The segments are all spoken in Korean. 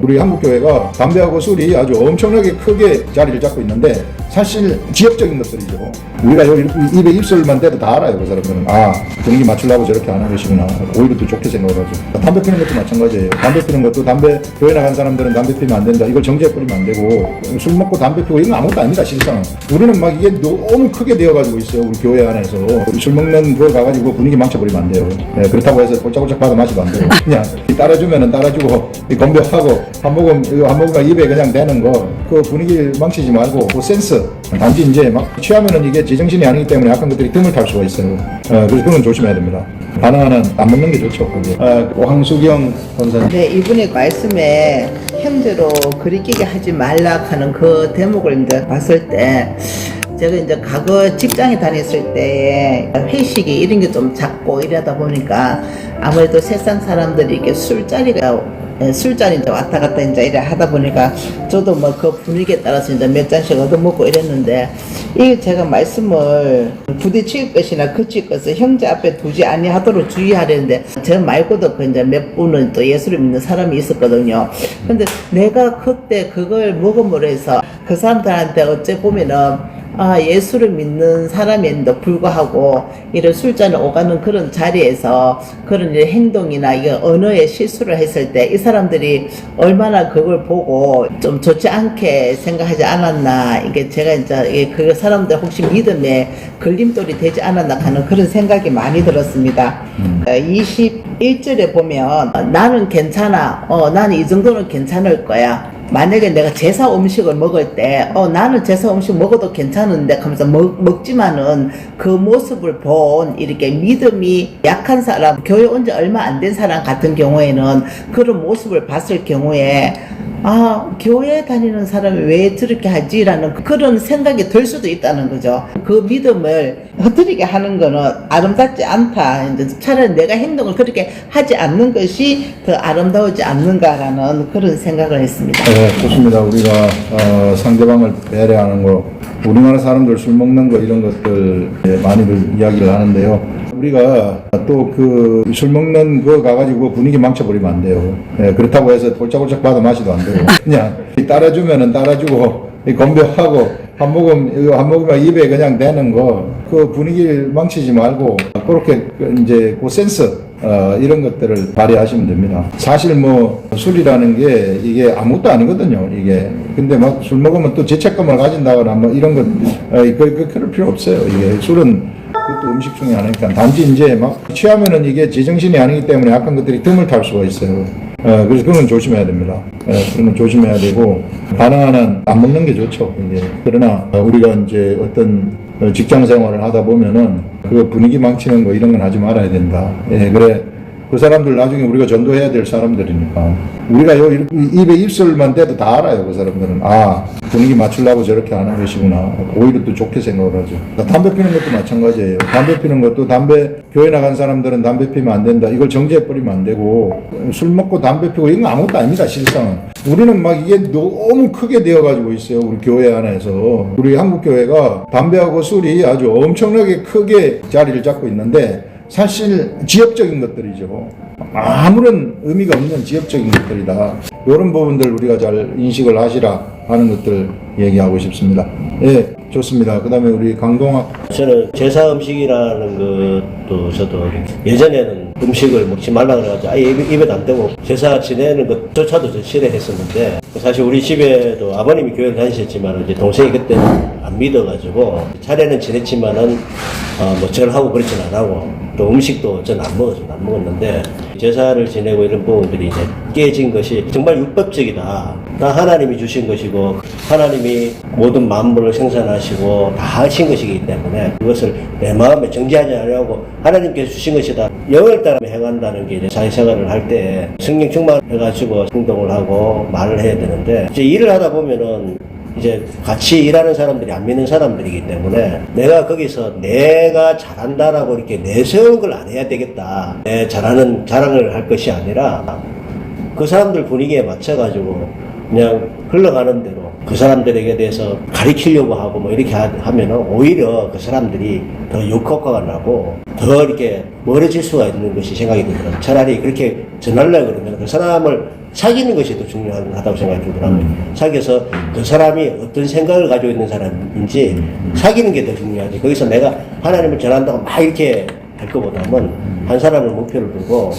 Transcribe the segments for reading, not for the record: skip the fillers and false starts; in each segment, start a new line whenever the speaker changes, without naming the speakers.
우리 한국교회가 담배하고 술이 아주 엄청나게 크게 자리를 잡고 있는데 사실 지역적인 것들이죠. 우리가 여기 입에 입술만 대도 다 알아요. 그 사람들은. 아, 분위기 맞추려고 저렇게 하는 것이구나. 오히려 또 좋게 생각을 하죠. 담배 피는 것도 마찬가지예요. 담배 피는 것도 교회 나간 사람들은 담배 피면 안 된다. 이걸 정지해 뿌리면 안 되고 술 먹고 담배 피고 이건 아무것도 아닙니다. 실상은. 우리는 막 이게 너무 크게 되어가지고 있어요. 우리 교회 안에서. 술 먹는 거 가가지고 분위기 망쳐버리면 안 돼요. 네, 그렇다고 해서 꼴짝꼴짝 받아 마시면 안 돼요. 그냥 따라주면은 따라주고 건배하고 한 모금 입에 그냥 대는 거 그 분위기 망치지 말고 그 센스 단지 이제 막 취하면은 이게 제정신이 아니기 때문에 약간 것들이 뜸을 탈 수가 있어요. 그래서 그건 조심해야 됩니다. 가능한 안 먹는 게 좋죠. 황수경 권사님.
네, 이분의 말씀에 형제로 그리끼게 하지 말라 하는 그 대목을 이제 봤을 때 제가 이제 과거 직장에 다녔을 때 회식이 이런 게 좀 작고 이러다 보니까 아무래도 세상 사람들이 이렇게 술자리 이제 왔다 갔다 이제 이래 하다 보니까 저도 뭐 그 분위기에 따라서 이제 몇 잔씩 얻어먹고 이랬는데 이게 제가 말씀을 부딪힐 것이나 그칠 것을 형제 앞에 두지 아니하도록 주의하려는데 저 말고도 그 이제 몇 분은 또 예수를 믿는 사람이 있었거든요. 근데 내가 그때 그걸 먹음으로 해서 그 사람들한테 어째 보면은 예수를 믿는 사람인데도 불구하고 이런 술잔을 오가는 그런 자리에서 그런 행동이나 이게 언어의 실수를 했을 때 이 사람들이 얼마나 그걸 보고 좀 좋지 않게 생각하지 않았나, 이게 제가 이제 그 사람들 혹시 믿음에 걸림돌이 되지 않았나 하는 그런 생각이 많이 들었습니다. 21절에 보면 나는 괜찮아, 나는 이 정도는 괜찮을 거야. 만약에 내가 제사 음식을 먹을 때 나는 제사 음식 먹어도 괜찮은데 하면서 먹지만은 그 모습을 본 이렇게 믿음이 약한 사람, 교회 온 지 얼마 안 된 사람 같은 경우에는 그런 모습을 봤을 경우에 교회 다니는 사람이 왜 저렇게 하지라는 그런 생각이 들 수도 있다는 거죠. 그 믿음을 흐트리게 하는 거는 아름답지 않다. 이제 차라리 내가 행동을 그렇게 하지 않는 것이 더 아름다우지 않는가라는 그런 생각을 했습니다.
네, 좋습니다. 우리가 상대방을 배려하는 거, 우리나라 사람들 술 먹는 거 이런 것들 많이들 이야기를 하는데요. 우리가 또 그 술 먹는 거 가가지고 분위기 망쳐버리면 안 돼요. 네, 그렇다고 해서 꼴짝꼴짝 받아 마시도 안 되고 그냥 따라주면은 따라주고 건배하고 한 모금 입에 그냥 대는 거 그 분위기 망치지 말고 그렇게 이제 그 센스 이런 것들을 발휘하시면 됩니다. 사실 뭐 술이라는 게 이게 아무것도 아니거든요. 이게 근데 막 술 먹으면 또 죄책감을 가진다거나 뭐 이런 것 그럴 필요 없어요. 이게 술은 그것도 음식 중에 하나니까 단지 이제 막 취하면은 이게 제정신이 아니기 때문에 약간 것들이 뜸을 탈 수가 있어요. 그래서 그건 조심해야 됩니다. 그건 조심해야 되고 가능한 한 안 먹는 게 좋죠. 이게 그러나 우리가 이제 어떤 직장 생활을 하다 보면은 그 분위기 망치는 거 이런 건 하지 말아야 된다. 그래. 그 사람들 나중에 우리가 전도해야 될 사람들이니까 우리가 입에 입술만 대도 다 알아요. 그 사람들은. 분위기 맞추려고 저렇게 하는 것이구나. 오히려 또 좋게 생각을 하죠. 담배 피는 것도 마찬가지예요. 담배 피는 것도 교회 나간 사람들은 담배 피면 안 된다. 이걸 정지해 버리면 안 되고 술 먹고 담배 피고 이건 아무것도 아닙니다. 실상은. 우리는 막 이게 너무 크게 되어가지고 있어요. 우리 교회 안에서. 우리 한국교회가 담배하고 술이 아주 엄청나게 크게 자리를 잡고 있는데 사실 지역적인 것들이죠. 아무런 의미가 없는 지역적인 것들이다. 이런 부분들 우리가 잘 인식을 하시라 하는 것들 얘기하고 싶습니다. 예, 좋습니다. 그 다음에 우리 강동학.
저는 제사 음식이라는 것도 저도 예전에는 음식을 먹지 말라 그래가지고 아예 입에도 안 대고 제사 지내는 것조차도 저 싫어했었는데 사실 우리 집에도 아버님이 교회를 다니셨지만 이제 동생이 그때는 안 믿어가지고 차례는 지냈지만은 뭐 절하고 그렇진 않고 또 음식도 저는 안 먹었는데 제사를 지내고 이런 부분들이 이제 깨진 것이 정말 율법적이다. 다 하나님이 주신 것이고 하나님이 모든 만물을 생산하시고 다 하신 것이기 때문에 그것을 내 마음에 정지하지 않으려고 하나님께서 주신 것이다. 영을 따라 행한다는 게 이제 사회생활을 할 때 성령 충만해가지고 행동을 하고 말을 해야 되는데 이제 일을 하다 보면은 이제 같이 일하는 사람들이 안 믿는 사람들이기 때문에 내가 거기서 내가 잘한다라고 이렇게 내세운 걸 안 해야 되겠다. 내 잘하는 자랑을 할 것이 아니라 그 사람들 분위기에 맞춰가지고 그냥 흘러가는 대로 그 사람들에게 대해서 가리키려고 하고 뭐 이렇게 하면은 오히려 그 사람들이 더 역효과가 나고 더 이렇게 멀어질 수가 있는 것이 생각이 들어요. 차라리 그렇게 전하려고 그러면 그 사람을 사귀는 것이 더 중요하다고 생각이 들더라고요. 사귀어서 그 사람이 어떤 생각을 가지고 있는 사람인지 사귀는 게 더 중요하지. 거기서 내가 하나님을 전한다고 막 이렇게 할 것보다는 한 사람을 목표를 두고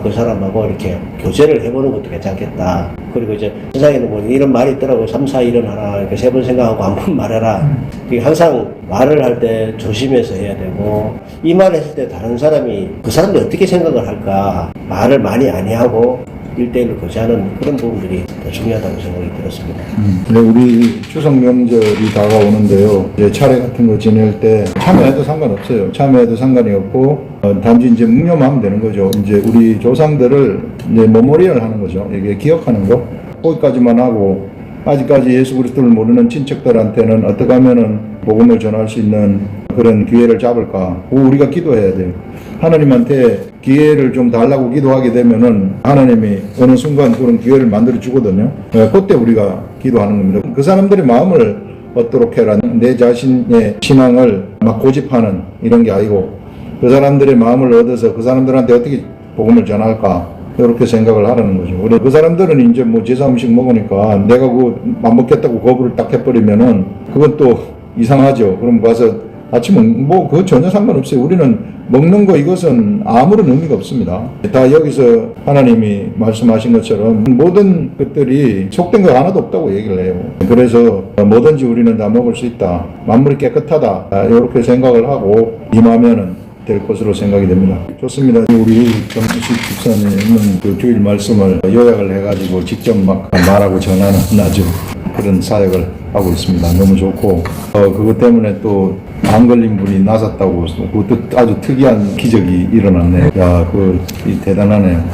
그 사람하고 이렇게 교제를 해보는 것도 괜찮겠다. 그리고 이제 세상에는 뭐 이런 말이 있더라고요. 3, 4, 일어나라. 이렇게 3번 생각하고 한 번 말해라. 그게 항상 말을 할 때 조심해서 해야 되고 이 말을 했을 때 다른 사람이 그 사람들이 어떻게 생각을 할까 말을 많이 안 하고 1대1로 교제하는 그런 부분들이 더 중요하다고 생각이 들었습니다.
근데 우리 추석 명절이 다가오는데요. 이제 차례 같은 거 지낼 때 참여해도 상관없어요. 참여해도 상관이 없고 단지 이제 묵념하면 되는 거죠. 이제 우리 조상들을 이제 메모리얼 하는 거죠. 이게 기억하는 거. 거기까지만 하고 아직까지 예수 그리스도를 모르는 친척들한테는 어떻게 하면은 복음을 전할 수 있는 그런 기회를 잡을까? 우리가 기도해야 돼요. 하나님한테 기회를 좀 달라고 기도하게 되면은 하나님이 어느 순간 그런 기회를 만들어 주거든요. 그때 우리가 기도하는 겁니다. 그 사람들의 마음을 얻도록 해라. 내 자신의 신앙을 막 고집하는 이런 게 아니고 그 사람들의 마음을 얻어서 그 사람들한테 어떻게 복음을 전할까? 이렇게 생각을 하라는 거죠. 그래 그 사람들은 이제 뭐 제사 음식 먹으니까 내가 그거 안 먹겠다고 거부를 딱 해버리면은 그건 또 이상하죠. 그럼 가서 아침은 뭐 그거 전혀 상관없어요. 우리는 먹는 거 이것은 아무런 의미가 없습니다. 다 여기서 하나님이 말씀하신 것처럼 모든 것들이 속된 거 하나도 없다고 얘기를 해요. 그래서 뭐든지 우리는 다 먹을 수 있다. 만물이 깨끗하다. 이렇게 생각을 하고 임하면은 될 것으로 생각이 됩니다. 좋습니다. 우리 정수식 집사님은 그 주일 말씀을 요약을 해가지고 직접 막 말하고 전하는 아주 그런 사역을 하고 있습니다. 너무 좋고 그것 때문에 또 안 걸린 분이 나섰다고 그것도 아주 특이한 기적이 일어났네. 야, 대단하네요.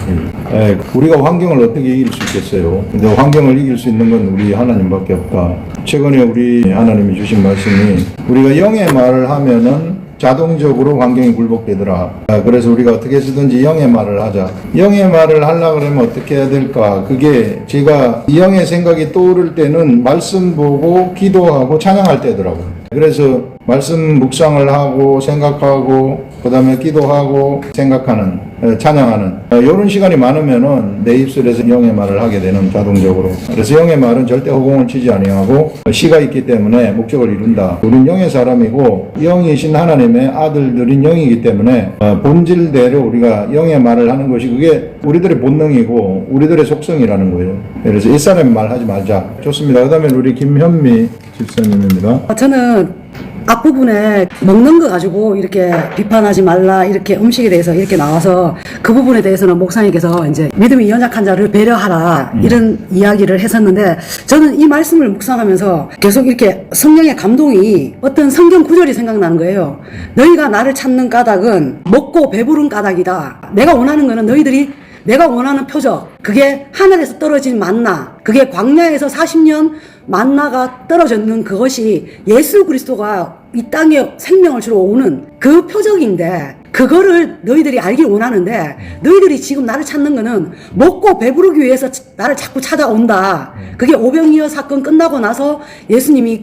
우리가 환경을 어떻게 이길 수 있겠어요? 근데 환경을 이길 수 있는 건 우리 하나님밖에 없다. 최근에 우리 하나님이 주신 말씀이 우리가 영의 말을 하면은 자동적으로 환경이 굴복되더라. 그래서 우리가 어떻게 해서든지 영의 말을 하자. 영의 말을 하려고 그러면 어떻게 해야 될까? 그게 제가 영의 생각이 떠오를 때는 말씀 보고 기도하고 찬양할 때더라고요. 그래서 말씀 묵상을 하고 생각하고 그 다음에 기도하고 생각하는 찬양하는 이런 시간이 많으면은 내 입술에서 영의 말을 하게 되는 자동적으로. 그래서 영의 말은 절대 허공을 치지 아니하고 시가 있기 때문에 목적을 이룬다. 우린 영의 사람이고 영이신 하나님의 아들들인 영이기 때문에 본질대로 우리가 영의 말을 하는 것이 그게 우리들의 본능이고 우리들의 속성이라는 거예요. 그래서 옛사람의 말 하지 말자. 좋습니다. 그 다음에 우리 김현미 집사님입니다.
저는 앞부분에 먹는 거 가지고 이렇게 비판하지 말라 이렇게 음식에 대해서 이렇게 나와서 그 부분에 대해서는 목사님께서 이제 믿음이 연약한 자를 배려하라 이런 이야기를 했었는데 저는 이 말씀을 묵상하면서 계속 이렇게 성령의 감동이 어떤 성경 구절이 생각나는 거예요. 너희가 나를 찾는 까닭은 먹고 배부른 까닭이다. 내가 원하는 거는 너희들이 내가 원하는 표적, 그게 하늘에서 떨어진 만나, 그게 광야에서 40년 만나가 떨어졌는 그것이 예수 그리스도가 이 땅에 생명을 주러 오는 그 표적인데 그거를 너희들이 알길 원하는데 너희들이 지금 나를 찾는 거는 먹고 배부르기 위해서 나를 자꾸 찾아온다. 그게 오병이어 사건 끝나고 나서 예수님이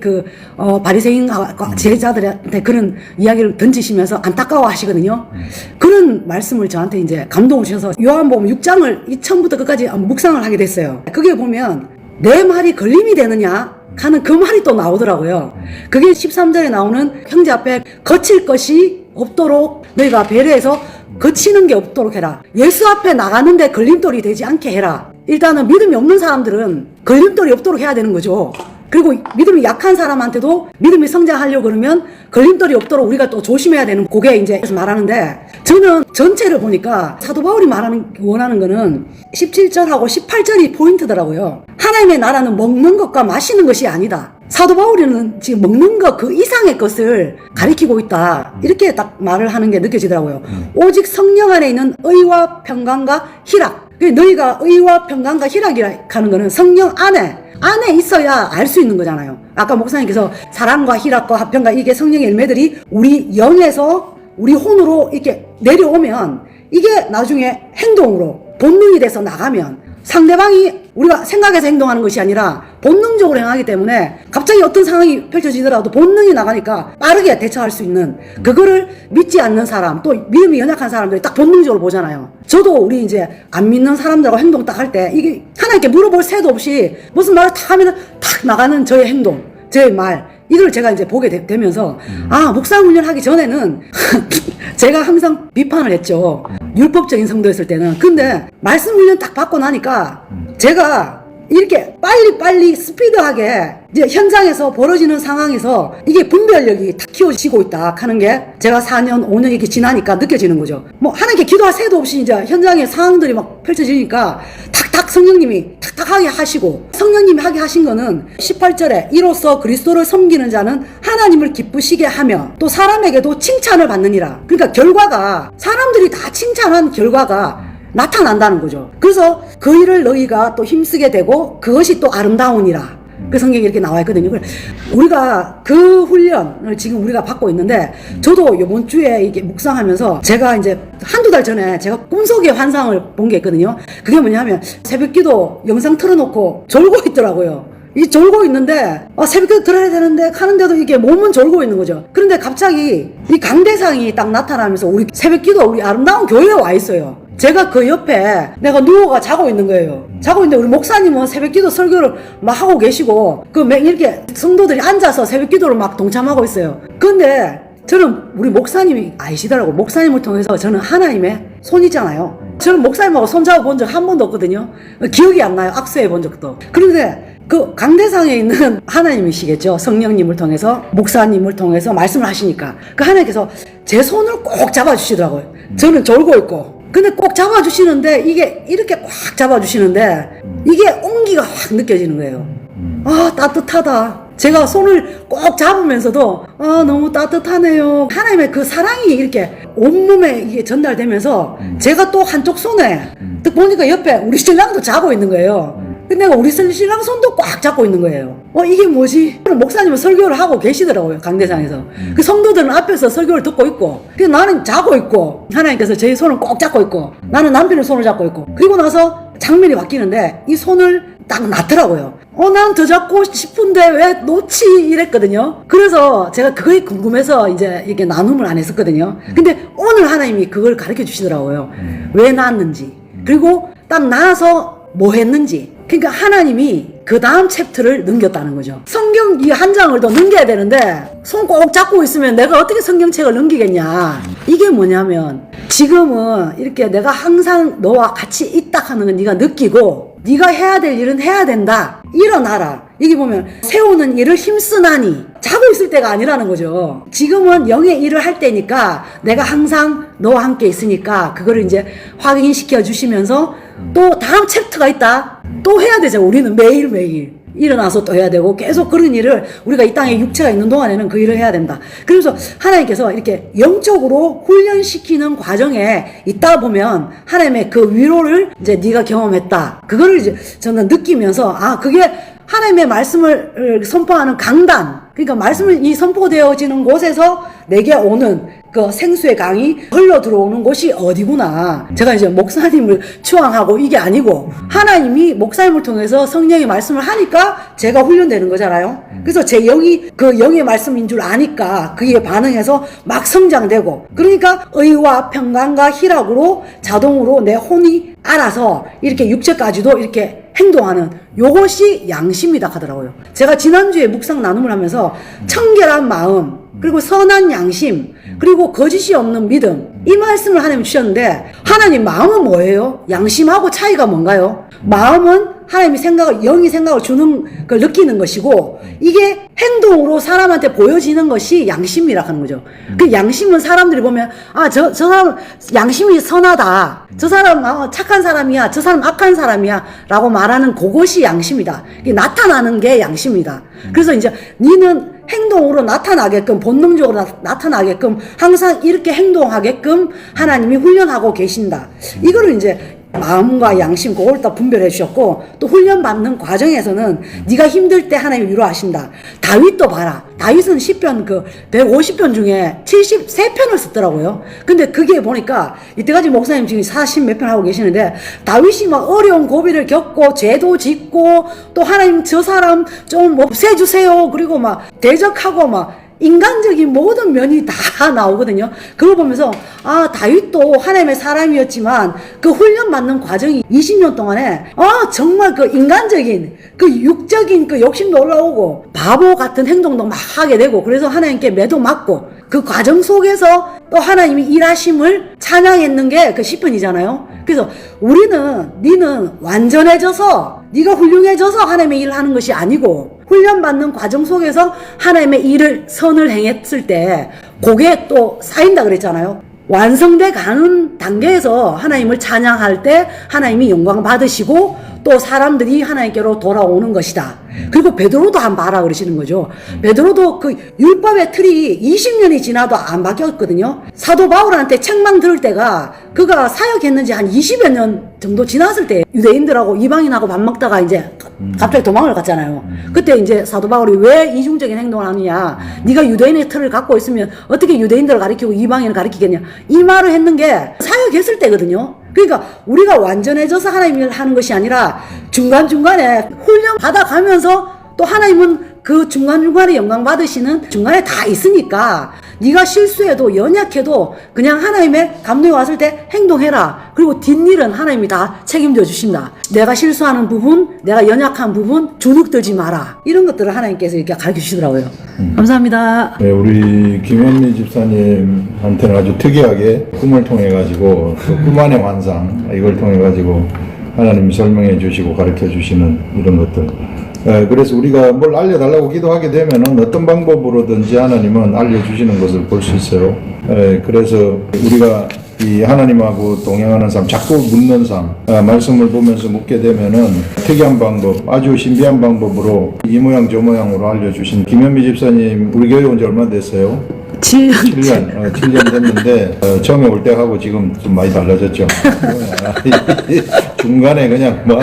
바리새인과 제자들한테 그런 이야기를 던지시면서 안타까워 하시거든요. 그런 말씀을 저한테 이제 감동을 주셔서 요한복음 6장을 처음부터 끝까지 묵상을 하게 됐어요. 그게 보면 내 말이 걸림이 되느냐 하는 그 말이 또 나오더라고요. 그게 13절에 나오는 형제 앞에 거칠 것이 없도록 너희가 배려해서 거치는 게 없도록 해라. 예수 앞에 나가는데 걸림돌이 되지 않게 해라. 일단은 믿음이 없는 사람들은 걸림돌이 없도록 해야 되는 거죠. 그리고 믿음이 약한 사람한테도 믿음이 성장하려고 그러면 걸림돌이 없도록 우리가 또 조심해야 되는 그게 이제 말하는데 저는 전체를 보니까 사도 바울이 원하는 거는 17절하고 18절이 포인트더라고요. 하나님의 나라는 먹는 것과 마시는 것이 아니다. 사도 바울은 지금 먹는 것 그 이상의 것을 가리키고 있다. 이렇게 딱 말을 하는 게 느껴지더라고요. 오직 성령 안에 있는 의와 평강과 희락. 너희가 의와 평강과 희락이라 하는 거는 성령 안에 있어야 알 수 있는 거잖아요. 아까 목사님께서 사랑과 희락과 화평과 이게 성령의 열매들이 우리 영에서 우리 혼으로 이렇게 내려오면 이게 나중에 행동으로 본능이 돼서 나가면 상대방이 우리가 생각해서 행동하는 것이 아니라 본능적으로 행하기 때문에 갑자기 어떤 상황이 펼쳐지더라도 본능이 나가니까 빠르게 대처할 수 있는 그거를 믿지 않는 사람 또 믿음이 연약한 사람들이 딱 본능적으로 보잖아요. 저도 우리 이제 안 믿는 사람들하고 행동 딱 할 때 이게 하나님께 물어볼 새도 없이 무슨 말을 탁 하면 탁 나가는 저의 행동, 저의 말 이걸 제가 이제 보게 되면서 아 목사 훈련 하기 전에는 제가 항상 비판을 했죠. 율법적인 성도였을 때는. 근데 말씀 훈련 딱 받고 나니까 제가 이렇게 빨리 스피드하게 이제 현장에서 벌어지는 상황에서 이게 분별력이 탁 키워지고 있다 하는 게 제가 4년, 5년 이렇게 지나니까 느껴지는 거죠. 뭐 하나님께 기도할 새도 없이 이제 현장에 상황들이 막 펼쳐지니까 탁탁 성령님이 탁탁하게 하시고 성령님이 하게 하신 거는 18절에 이로써 그리스도를 섬기는 자는 하나님을 기쁘시게 하며 또 사람에게도 칭찬을 받느니라. 그러니까 결과가 사람들이 다 칭찬한 결과가 나타난다는 거죠. 그래서 그 일을 너희가 또 힘쓰게 되고 그것이 또 아름다우니라. 그 성경에 이렇게 나와 있거든요. 우리가 그 훈련을 지금 우리가 받고 있는데 저도 이번 주에 이게 묵상하면서 제가 이제 한두 달 전에 제가 꿈속의 환상을 본 게 있거든요. 그게 뭐냐면 새벽기도 영상 틀어놓고 졸고 있더라고요. 이 졸고 있는데 새벽기도 들어야 되는데 하는데도 이게 몸은 졸고 있는 거죠. 그런데 갑자기 이 강대상이 딱 나타나면서 우리 새벽기도 우리 아름다운 교회에 와 있어요. 제가 그 옆에 내가 누워가 자고 있는 거예요. 자고 있는데 우리 목사님은 새벽기도 설교를 막 하고 계시고 이렇게 성도들이 앉아서 새벽기도를 막 동참하고 있어요. 근데 저는 우리 목사님이 아시더라고. 목사님을 통해서 저는 하나님의 손이잖아요. 저는 목사님하고 손잡아 본 적 한 번도 없거든요. 기억이 안 나요. 악수해 본 적도. 그런데 그 강대상에 있는 하나님이시겠죠. 성령님을 통해서 목사님을 통해서 말씀을 하시니까 그 하나님께서 제 손을 꼭 잡아주시더라고요. 저는 졸고 있고 근데 꼭 잡아주시는데 이게 이렇게 꽉 잡아주시는데 이게 온기가 확 느껴지는 거예요. 아 따뜻하다. 제가 손을 꼭 잡으면서도 아 너무 따뜻하네요. 하나님의 그 사랑이 이렇게 온몸에 이게 전달되면서 제가 또 한쪽 손에 딱 보니까 옆에 우리 신랑도 자고 있는 거예요. 근데 내가 우리 신랑 손도 꽉 잡고 있는 거예요. 이게 뭐지? 목사님은 설교를 하고 계시더라고요. 강대상에서. 그 성도들은 앞에서 설교를 듣고 있고 그래서 나는 자고 있고 하나님께서 제 손을 꼭 잡고 있고 나는 남편의 손을 잡고 있고 그리고 나서 장면이 바뀌는데 이 손을 딱 놨더라고요. 난 더 잡고 싶은데 왜 놓지? 이랬거든요. 그래서 제가 그게 궁금해서 이제 이렇게 나눔을 안 했었거든요. 근데 오늘 하나님이 그걸 가르쳐 주시더라고요. 왜 놨는지 그리고 딱 나서 뭐 했는지. 그러니까 하나님이 그 다음 챕터를 넘겼다는 거죠. 성경 이 한 장을 더 넘겨야 되는데 손 꼭 잡고 있으면 내가 어떻게 성경책을 넘기겠냐. 이게 뭐냐면 지금은 이렇게 내가 항상 너와 같이 있다 하는 건 네가 느끼고 네가 해야 될 일은 해야 된다. 일어나라. 여기 보면 세우는 일을 힘쓰나니 자고 있을 때가 아니라는 거죠. 지금은 영의 일을 할 때니까 내가 항상 너와 함께 있으니까 그거를 이제 확인시켜 주시면서 또 다음 챕터가 있다. 또 해야 되죠. 우리는 매일매일 일어나서 또 해야 되고 계속 그런 일을 우리가 이 땅에 육체가 있는 동안에는 그 일을 해야 된다. 그래서 하나님께서 이렇게 영적으로 훈련시키는 과정에 있다 보면 하나님의 그 위로를 이제 네가 경험했다. 그거를 이제 저는 느끼면서 그게 하나님의 말씀을 선포하는 강단. 그러니까 말씀이 선포되어지는 곳에서 내게 오는 그 생수의 강이 흘러 들어오는 곳이 어디구나. 제가 이제 목사님을 추앙하고 이게 아니고 하나님이 목사님을 통해서 성령의 말씀을 하니까 제가 훈련되는 거잖아요. 그래서 제 영이 그 영의 말씀인 줄 아니까 그에 반응해서 막 성장되고 그러니까 의와 평강과 희락으로 자동으로 내 혼이 알아서 이렇게 육체까지도 이렇게 행동하는 요것이 양심이다 하더라고요. 제가 지난주에 묵상 나눔을 하면서 청결한 마음 그리고 선한 양심 그리고 거짓이 없는 믿음 이 말씀을 하나님 주셨는데 하나님 마음은 뭐예요? 양심하고 차이가 뭔가요? 마음은 하나님이 생각을 영이 생각을 주는 걸 느끼는 것이고 이게 행동으로 사람한테 보여지는 것이 양심이라 하는 거죠. 그 양심은 사람들이 보면 저 사람 양심이 선하다. 저 사람 착한 사람이야. 저 사람 악한 사람이야. 라고 말하는 그것이 양심이다. 이게 나타나는 게 양심이다. 그래서 이제 니는 행동으로 나타나게끔 본능적으로 나타나게끔 항상 이렇게 행동하게끔 하나님이 훈련하고 계신다. 이거를 이제 마음과 양심 그걸 다 분별해 주셨고 또 훈련 받는 과정에서는 네가 힘들 때 하나님이 위로하신다. 다윗도 봐라. 다윗은 시편 그 150편 중에 73편을 썼더라고요. 근데 그게 보니까 이때까지 목사님 지금 40 몇 편 하고 계시는데 다윗이 막 어려운 고비를 겪고 죄도 짓고 또 하나님 저 사람 좀 없애주세요. 그리고 막 대적하고 막 인간적인 모든 면이 다 나오거든요. 그걸 보면서 아 다윗도 하나님의 사람이었지만 그 훈련받는 과정이 20년 동안에 정말 그 인간적인 그 육적인 그 욕심도 올라오고 바보 같은 행동도 막 하게 되고 그래서 하나님께 매도 맞고 그 과정 속에서 또 하나님이 일하심을 찬양했는 게 그 시편이잖아요. 그래서 우리는 니는 완전해져서 네가 훌륭해져서 하나님의 일을 하는 것이 아니고 훈련받는 과정 속에서 하나님의 일을 선을 행했을 때 그게 또 쌓인다 그랬잖아요. 완성돼 가는 단계에서 하나님을 찬양할 때 하나님이 영광 받으시고 또 사람들이 하나님께로 돌아오는 것이다. 그리고 베드로도 한 봐라 그러시는 거죠. 베드로도 그 율법의 틀이 20년이 지나도 안 바뀌었거든요. 사도 바울한테 책망 들을 때가 그가 사역했는지 한 20여 년 정도 지났을 때 유대인들하고 이방인하고 밥 먹다가 이제 갑자기 도망을 갔잖아요. 그때 이제 사도 바울이 왜 이중적인 행동을 하느냐. 네가 유대인의 틀을 갖고 있으면 어떻게 유대인들을 가리키고 이방인을 가리키겠냐. 이 말을 했는 게 사역했을 때거든요. 그러니까 우리가 완전해져서 하나님 일을 하는 것이 아니라 중간중간에 훈련 받아가면서 또 하나님은 그 중간중간에 영광 받으시는 중간에 다 있으니까 네가 실수해도 연약해도 그냥 하나님의 감동이 왔을 때 행동해라. 그리고 뒷일은 하나님이 다 책임져 주신다. 내가 실수하는 부분, 내가 연약한 부분 주눅들지 마라. 이런 것들을 하나님께서 이렇게 가르쳐 주시더라고요. 감사합니다.
네, 우리 김현미 집사님한테는 아주 특이하게 꿈을 통해 가지고 그 꿈 안의 환상 이걸 통해 가지고 하나님이 설명해 주시고 가르쳐 주시는 이런 것들. 그래서 우리가 뭘 알려달라고 기도하게 되면은 어떤 방법으로든지 하나님은 알려주시는 것을 볼 수 있어요. 그래서 우리가 이 하나님하고 동행하는 삶, 자꾸 묻는 삶, 말씀을 보면서 묻게 되면은 특이한 방법, 아주 신비한 방법으로 이 모양 저 모양으로 알려주신 김현미 집사님, 우리 교회 온 지 얼마 됐어요? 7년 됐는데 처음에 올 때하고 지금 좀 많이 달라졌죠. 중간에 그냥 뭐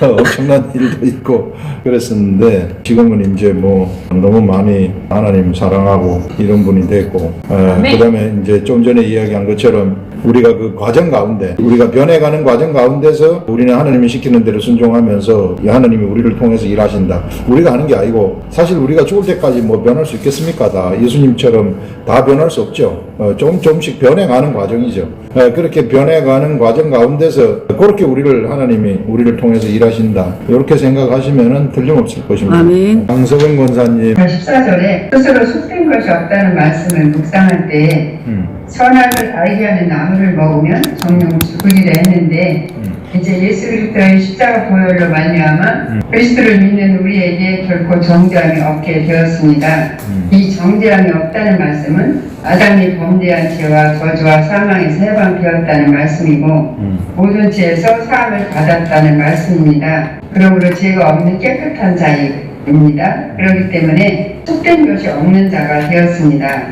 엄청난 일도 있고 그랬었는데 지금은 이제 뭐 너무 많이 하나님 사랑하고 이런 분이 됐고 그다음에 이제 좀 전에 이야기한 것처럼 우리가 그 과정 가운데 우리가 변해가는 과정 가운데서 우리는 하나님이 시키는 대로 순종하면서 하나님이 우리를 통해서 일하신다. 우리가 하는 게 아니고 사실 우리가 죽을 때까지 뭐 변할 수 있겠습니까? 다 예수님처럼 다 변할 수 없죠. 조금씩 변해가는 과정이죠. 그렇게 변해가는 과정 가운데서 그렇게 하나님이 우리를 통해서 일하신다. 이렇게 생각하시면은 틀림없을 것입니다.
아멘.
강석은 권사님
14절에 스스로 속된 것이 없다는 말씀을 묵상할 때 선악을 알게 하는 나무를 먹으면 정령 죽으리라 했는데 이제 예수 그리스도의 십자가 보혈로 말미암아 그리스도를 믿는 우리에게 결코 정죄함이 없게 되었습니다. 이 정죄함이 없다는 말씀은 아담이 범죄한 죄와 저주와 사망에서 해방되었다는 말씀이고 모든 죄에서 사함을 받았다는 말씀입니다. 그러므로 죄가 없는 깨끗한 자입니다. 그렇기 때문에 속된 것이 없는 자가 되었습니다.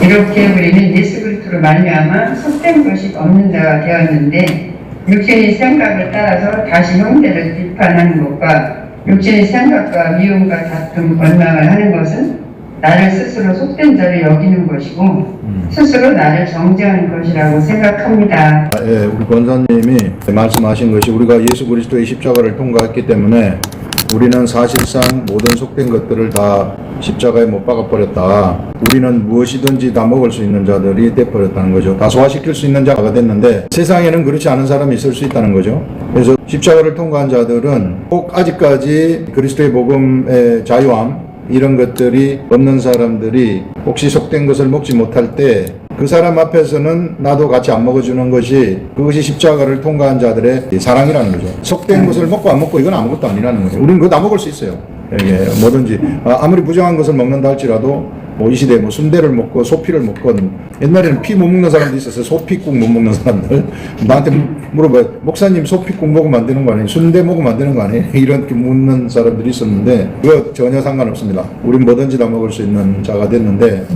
이렇게 우리는 예수 그리스도로 말미암아 속된 것이 없는 자가 되었는데 육신의 생각을 따라서 다시 형제를 비판하는 것과 육신의 생각과 미움과 다툼, 원망을 하는 것은 나를 스스로 속된 자를 여기는 것이고 스스로 나를 정죄하는 것이라고 생각합니다.
예, 우리 권사님이 말씀하신 것이 우리가 예수 그리스도의 십자가를 통과했기 때문에 우리는 사실상 모든 속된 것들을 다 십자가에 못 박아버렸다. 우리는 무엇이든지 다 먹을 수 있는 자들이 돼버렸다는 거죠. 다 소화시킬 수 있는 자가 됐는데 세상에는 그렇지 않은 사람이 있을 수 있다는 거죠. 그래서 십자가를 통과한 자들은 꼭 아직까지 그리스도의 복음의 자유함 이런 것들이 없는 사람들이 혹시 속된 것을 먹지 못할 때 그 사람 앞에서는 나도 같이 안 먹어주는 것이 그것이 십자가를 통과한 자들의 사랑이라는 거죠. 속된 것을 먹고 안 먹고 이건 아무것도 아니라는 거죠. 우리는 그거 다 먹을 수 있어요. 이게 뭐든지 아무리 부정한 것을 먹는다 할지라도 뭐 이 시대에 뭐 순대를 먹고 소피를 먹건 옛날에는 피 못 먹는 사람도 있었어요. 소피국 못 먹는 사람들. 나한테 물어봐요. 목사님 소피국 먹으면 안 되는 거 아니에요? 순대 먹으면 안 되는 거 아니에요? 이렇게 묻는 사람들이 있었는데 그거 전혀 상관없습니다. 우린 뭐든지 다 먹을 수 있는 자가 됐는데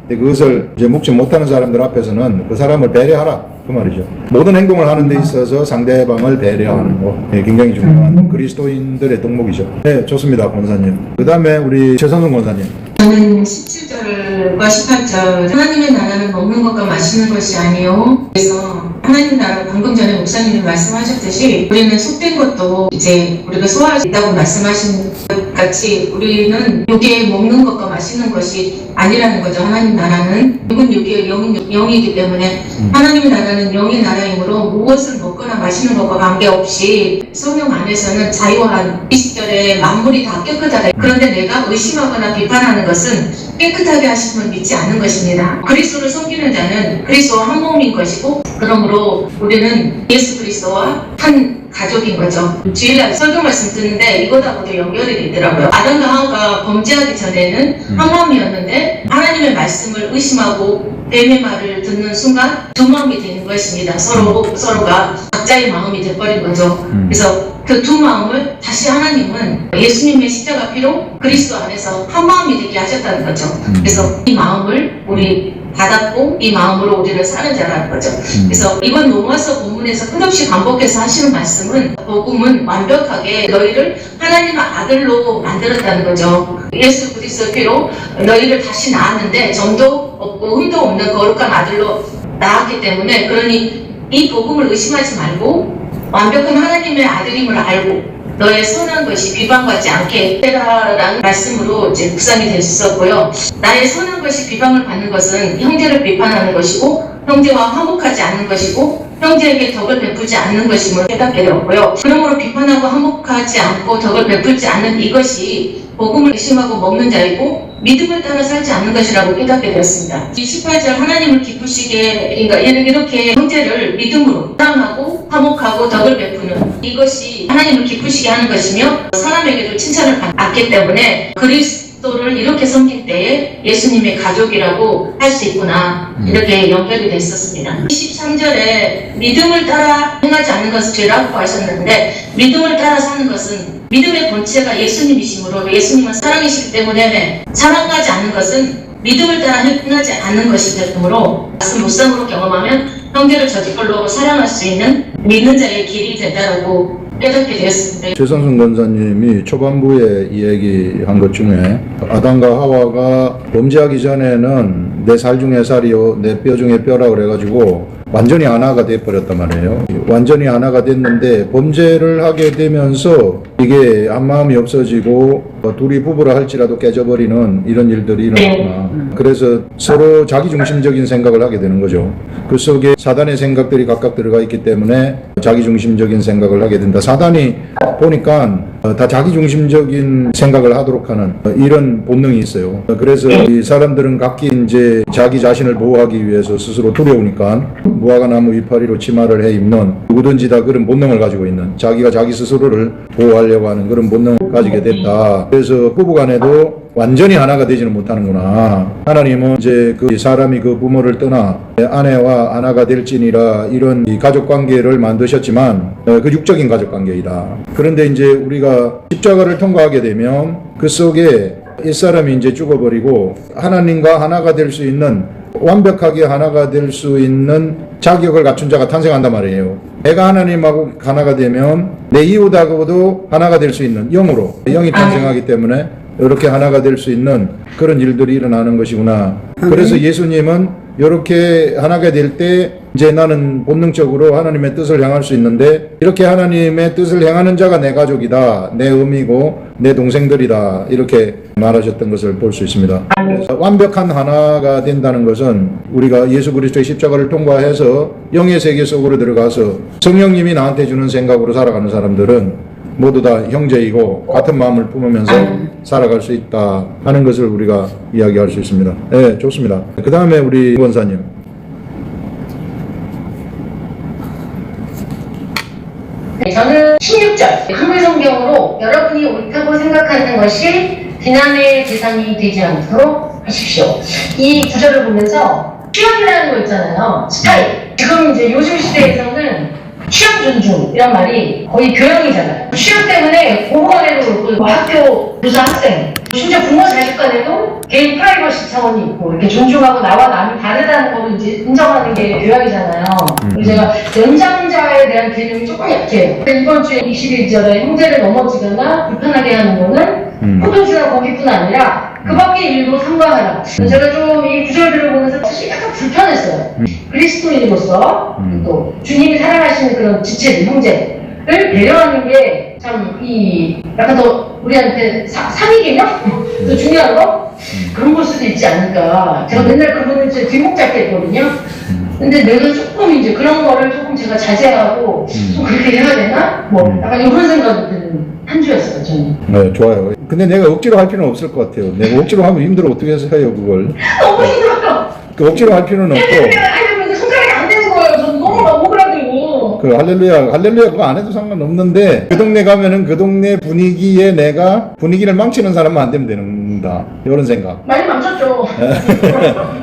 근데 그것을 이제 묵지 못하는 사람들 앞에서는 그 사람을 배려하라 그 말이죠. 모든 행동을 하는 데 있어서 상대방을 배려하는 거 굉장히 중요한 그리스도인들의 덕목이죠. 네, 좋습니다, 권사님. 그 다음에 우리 최선웅 권사님.
저는 17절과 18절 하나님의 나라는 먹는 것과 마시는 것이 아니요. 그래서 하나님 나라 방금 전에 목사님이 말씀하셨듯이 우리는 속된 것도 이제 우리가 소화할 수 있다고 말씀하신 것 같이 우리는 이게 먹는 것과 마시는 것이 아니라는 거죠. 하나님 나라는 이건 이게 영이기 때문에 하나님의 나라는 영의 나라이므로 무엇을 먹거나 마시는 것과 관계없이 성령 안에서는 자유한 이 시절에 만물이 다 깨끗하다. 그런데 내가 의심하거나 비판하는 것은 깨끗하게 하신 분 믿지 않는 것입니다. 그리스도를 섬기는 자는 그리스도와 한 몸인 것이고 그러므로 우리는 예수 그리스도와 한 가족인 거죠. 주일날 설교 말씀 듣는데 이거하고도 연결이 되더라고요. 아담과 하와가 범죄하기 전에는 한 마음이었는데 하나님의 말씀을 의심하고 뱀의 말을 듣는 순간 두 마음이 되는 것입니다. 서로가 각자의 마음이 돼버린 거죠. 그래서 그 두 마음을 다시 하나님은 예수님의 십자가 피로 그리스도 안에서 한 마음이 되게 하셨다는 거죠. 그래서 이 마음을 우리 받았고 이 마음으로 우리를 사는 자라는 거죠. 그래서 이번 로마서 본문에서 끝없이 반복해서 하시는 말씀은 복음은 완벽하게 너희를 하나님의 아들로 만들었다는 거죠. 예수 그리스도 피로 너희를 다시 낳았는데 점도 없고 흠도 없는 거룩한 아들로 낳았기 때문에 그러니 이 복음을 의심하지 말고 완벽한 하나님의 아들임을 알고 너의 선한 것이 비방받지 않게 해라라는 말씀으로 이제 묵상이 됐었고요. 나의 선한 것이 비방을 받는 것은 형제를 비판하는 것이고 형제와 화목하지 않는 것이고 형제에게 덕을 베풀지 않는 것임을 깨닫게 되었고요. 그러므로 비판하고 화목하지 않고 덕을 베풀지 않는 이것이 복음을 의심하고 먹는 자이고 믿음을 따라 살지 않는 것이라고 깨닫게 되었습니다. 이 18절 하나님을 기쁘시게 그러니까 이렇게 형제를 믿음으로 사랑하고 화목하고 덕을 베푸는 이것이 하나님을 기쁘시게 하는 것이며 사람에게도 칭찬을 받기 때문에 그리스도를 이렇게 섬길 때에 예수님의 가족이라고 할 수 있구나 이렇게 연결이 됐었습니다. 23절에 믿음을 따라 행하지 않는 것은 죄라고 하셨는데 믿음을 따라 사는 것은 믿음의 본체가 예수님이시므로 예수님은 사랑이시기 때문에 사랑하지 않는 것은 믿음을 따라 행하지 않는 것이기 때문에 말씀 묵상으로 경험하면 형제를 저절로 사랑할 수 있는 믿는 자의 길이 된다라고 깨닫게 되었습니다.
최선순 권사님이 초반부에 이야기한 것 중에 아담과 하와가 범죄하기 전에는 내 살 중에 살이요 내 뼈 중에 뼈라 그래가지고 완전히 하나가 돼버렸단 말이에요. 완전히 하나가 됐는데 범죄를 하게 되면서 이게 한마음이 없어지고 둘이 부부라 할지라도 깨져버리는 이런 일들이 일어나구나. 그래서 서로 자기중심적인 생각을 하게 되는 거죠. 그 속에 사단의 생각들이 각각 들어가 있기 때문에 자기중심적인 생각을 하게 된다. 사단이 보니까 다 자기중심적인 생각을 하도록 하는 이런 본능이 있어요. 그래서 이 사람들은 각기 이제 자기 자신을 보호하기 위해서 스스로 두려우니까 무화과나무 이파리로 치마를 해 입는 누구든지 다 그런 본능을 가지고 있는 자기가 자기 스스로를 보호하려고 하는 그런 본능을 가지게 됐다. 그래서 부부간에도 완전히 하나가 되지는 못하는구나. 하나님은 이제 그 사람이 그 부모를 떠나 아내와 하나가 될지니라 이런 이 가족 관계를 만드셨지만 그 육적인 가족 관계이다. 그런데 이제 우리가 십자가를 통과하게 되면 그 속에 옛사람이 이제 죽어버리고 하나님과 하나가 될 수 있는 완벽하게 하나가 될 수 있는 자격을 갖춘 자가 탄생한단 말이에요. 내가 하나님하고 하나가 되면 내 이웃하고도 하나가 될 수 있는 영으로 영이 탄생하기 때문에 이렇게 하나가 될 수 있는 그런 일들이 일어나는 것이구나. 그래서 예수님은 이렇게 하나가 될 때 이제 나는 본능적으로 하나님의 뜻을 향할 수 있는데 이렇게 하나님의 뜻을 향하는 자가 내 가족이다, 내 어미고 내 동생들이다 이렇게 말하셨던 것을 볼 수 있습니다. 그래서 완벽한 하나가 된다는 것은 우리가 예수 그리스도의 십자가를 통과해서 영의 세계 속으로 들어가서 성령님이 나한테 주는 생각으로 살아가는 사람들은 모두 다 형제이고 같은 마음을 품으면서 살아갈 수 있다 하는 것을 우리가 이야기할 수 있습니다. 네, 좋습니다. 그 다음에 우리 권사님.
네, 저는 16절 한글 성경으로 여러분이 옳다고 생각하는 것이 비난의 대상이 되지 않도록 하십시오. 이 구절을 보면서 취향이라는 거 있잖아요. 스타일. 지금 이제 요즘 시대에서는 취향 존중 이런 말이 거의 교양이잖아요. 취향 때문에 공무원에도 그렇고 학교 교사 학생 심지어 부모 자식 간에도 개인 프라이버시 차원이 있고 이렇게 존중하고 나와 남이 다르다는 거를 이제 인정하는 게 교양이잖아요. 그리고 제가 연장자에 대한 개념이 조금 약해요. 이번 주에 21절에 형제를 넘어지거나 불편하게 하는 거는 포도주나 고기뿐 아니라 그 밖의 일도 삼가하라. 제가 좀 이 구절들을 보면서 사실 약간 불편했어요. 그리스도인으로서 또 주님이 사랑하시는 그런 지체들, 형제를 배려하는 게 참 이 약간 더 우리한테 상위 개념? 더 중요한 거? 그런 걸 수도 있지 않을까. 제가 맨날 그분을 제 뒷목 잡게 했거든요. 근데 내가 조금 이제 그런 거를 조금 제가 자제하고 좀 그렇게 해야 되나? 뭐 약간 이런 생각이 드는 한 주였어요, 저는.
네, 좋아요. 근데 내가 억지로 할 필요는 없을 것 같아요. 내가 억지로 하면 힘들어. 어떻게 해서 해요, 그걸?
너무 힘들어요.
그 억지로 할 필요는 없고.
하려면 손가락이 안 되는 거예요. 저는 너무 막 오그라들고.
그 할렐루야 그거 안 해도 상관없는데 그 동네 가면은 그 동네 분위기에 내가 분위기를 망치는 사람만 안 되면 된다. 이런 생각.
많이 망쳤죠.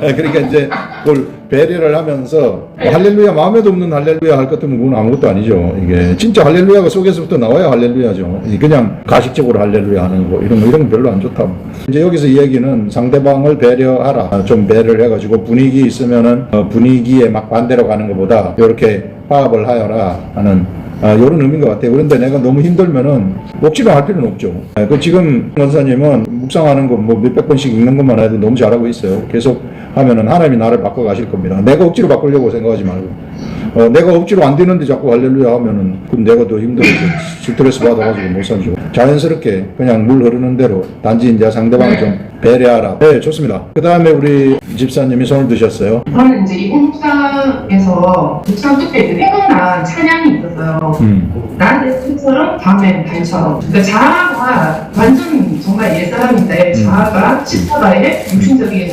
그러니까 이제 그걸 배려를 하면서 할렐루야 마음에도 없는 할렐루야 할 것 같으면 그건 아무것도 아니죠. 이게 진짜 할렐루야가 속에서부터 나와야 할렐루야죠. 그냥 가식적으로 할렐루야 하는 거 이런 건 별로 안 좋다. 이제 여기서 이 얘기는 상대방을 배려하라. 좀 배려를 해가지고 분위기 있으면은 분위기에 막 반대로 가는 것보다 이렇게 파업을 하여라 하는 이런 의미인 것 같아요. 그런데 내가 너무 힘들면은 억지로 할 필요는 없죠. 그 지금 원사님은 묵상하는 거 뭐 몇백 번씩 읽는 것만 해도 너무 잘하고 있어요. 계속 하면은 하나님이 나를 바꿔 가실 겁니다. 내가 억지로 바꾸려고 생각하지 말고. 내가 억지로 안 되는데 자꾸 할렐루야 하면은 그럼 내가 더 힘들어서 스트레스 받아가지고 못 살죠. 자연스럽게 그냥 물 흐르는 대로 단지 이제 상대방을 좀 배려하라. 네, 좋습니다. 그 다음에 우리 집사님이 손을 드셨어요.
저는 이제 이번 묵상에서 묵상 끝에 이제 생각난 찬양이 있었어요. 나한테 스처럼 다음엔 달처럼. 그러니까 자아가 완전 정말 옛사람인데 자아가 십자가의 중심적인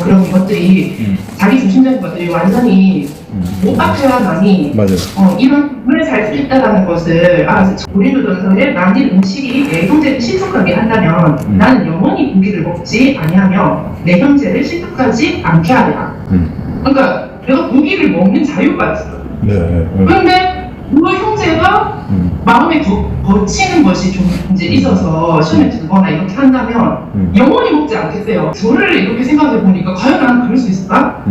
그런 것들이 자기 중심적인 것들이 완전히 못 박혀야만이 이런 삶을 살 수 있다는 것을 알아서 고린도전서에 만일 음식이 내 형제를 실족하게 한다면 나는 영원히 고기를 먹지 아니하며 내 형제를 실족하지 않게 하리라. 그러니까 내가 고기를 먹는 자유가 있어. 그런데 그 형제가 마음에 거치는 것이 좀 이제 있어서 시험에 들거나 이렇게 한다면 영원히 먹지 않겠어요. 저를 이렇게 생각해 보니까 과연 난 그럴 수 있을까?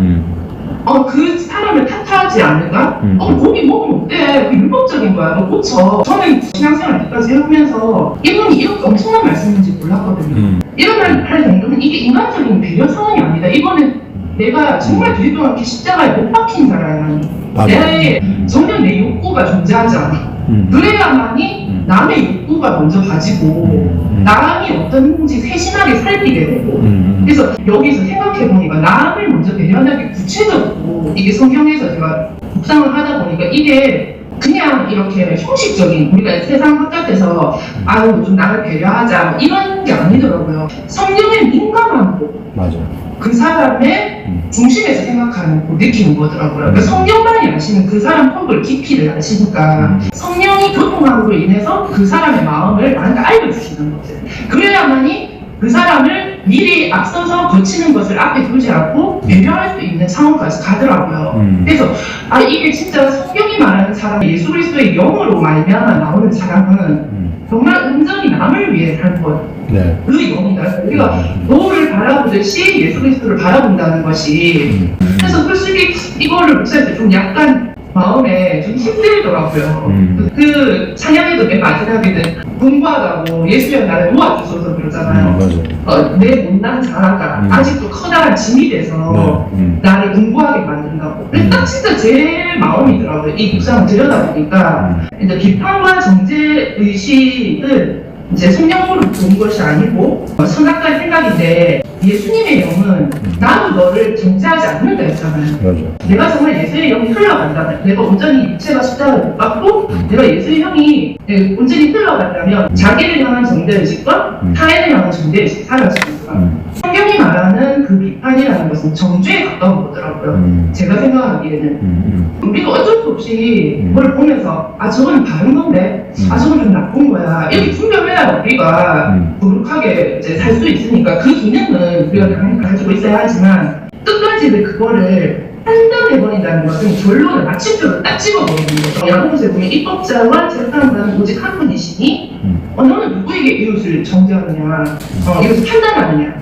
그 사람을 탓하지 않는가? 고기 먹으면 어때? 그 율법적인 거야. 너 고쳐. 저는 신앙생활 때까지 해보면서 이분이 이렇게 엄청난 말씀인지 몰랐거든요. 이런 말 할 정도는 이게 인간적인 배려 상황이 아니다. 이거는 내가 정말 그리스도한테 십자가에 못 박힌 사람이 내 전혀 내 욕구가 존재하지 않아. 그래야만이 남의 욕구가 먼저 가지고 남이 어떤 행동인지 세심하게 살피게 되고 그래서 여기서 생각해보니까 남을 먼저 배려하는 게 구체적으로 이게 성경에서 제가 묵상을 하다 보니까 이게 그냥 이렇게 형식적인 우리가 세상 바깥에서 아유 좀 남을 배려하자 이런 게 아니더라고요. 성경에 민감하고 그 사람의 중심에서 생각하는 거 느끼는 거더라고요. 그러니까 성령만이 아시는 그 사람 폭을 깊이를 아시니까 성령이 교통함으로 인해서 그 사람의 마음을 나한테 알려주시는 거죠. 그래야만이 그 사람을 미리 앞서서 거치는 것을 앞에 두지 않고 배려할 수 있는 상황까지 가더라고요. 그래서 이게 진짜 성경이 말하는 사람, 예수 그리스도의 영으로 말미암아 나오는 사람은 정말 온전히 남을 위해 살 것. 그 영이다. 우리가 노를 바라보듯이 예수 그리스도를 바라본다는 것이. 그래서 솔직히 이거를 묵상할 때 좀 약간 마음에 좀 힘들더라고요. 그 찬양에도 맨 마지막에는 공부하다고 예수여 나를 도와주소서 그러잖아요. 내 못난 자아가 아직도 커다란 짐이 돼서 나를 공부하게 만든다고. 근데 딱 진짜 제 마음이더라고요. 이 묵상을 들여다보니까 이제 비판과 정죄 의식은 이제 성령으로 본 것이 아니고 선악과의 생각인데 예수님의 영은 나도 너를 정죄하지 않는다 했잖아요. 내가 정말 예수의 영이 흘러간다면 내가 온전히 육체가 십자가를 못 받고 내가 예수의 영이 온전히 흘러간다면 자기를 향한 정죄의식과 타인을 향한 정죄의식이 사라집니다. 성경이 말하는 그 비판 비판이라는 것은 정죄에 가까운 거더라고요. 제가 생각하기에는. 우리가 어쩔 수 없이 그걸 보면서 아 저건 다른 건데 아 저건 좀 나쁜 거야 이렇게 분별해야 우리가 거룩하게 이제 살 수 있으니까 그 기능은 우리가 당연히 가지고 있어야 하지만 끝까지 그거를 판단해버린다는 것은 결론을 마침표를 딱 찍어버리는 거죠. 야구부에 보면 입법자와 재판관은 오직 한 분이시니 너는 누구에게 이웃을 정죄하느냐 이웃을 판단하느냐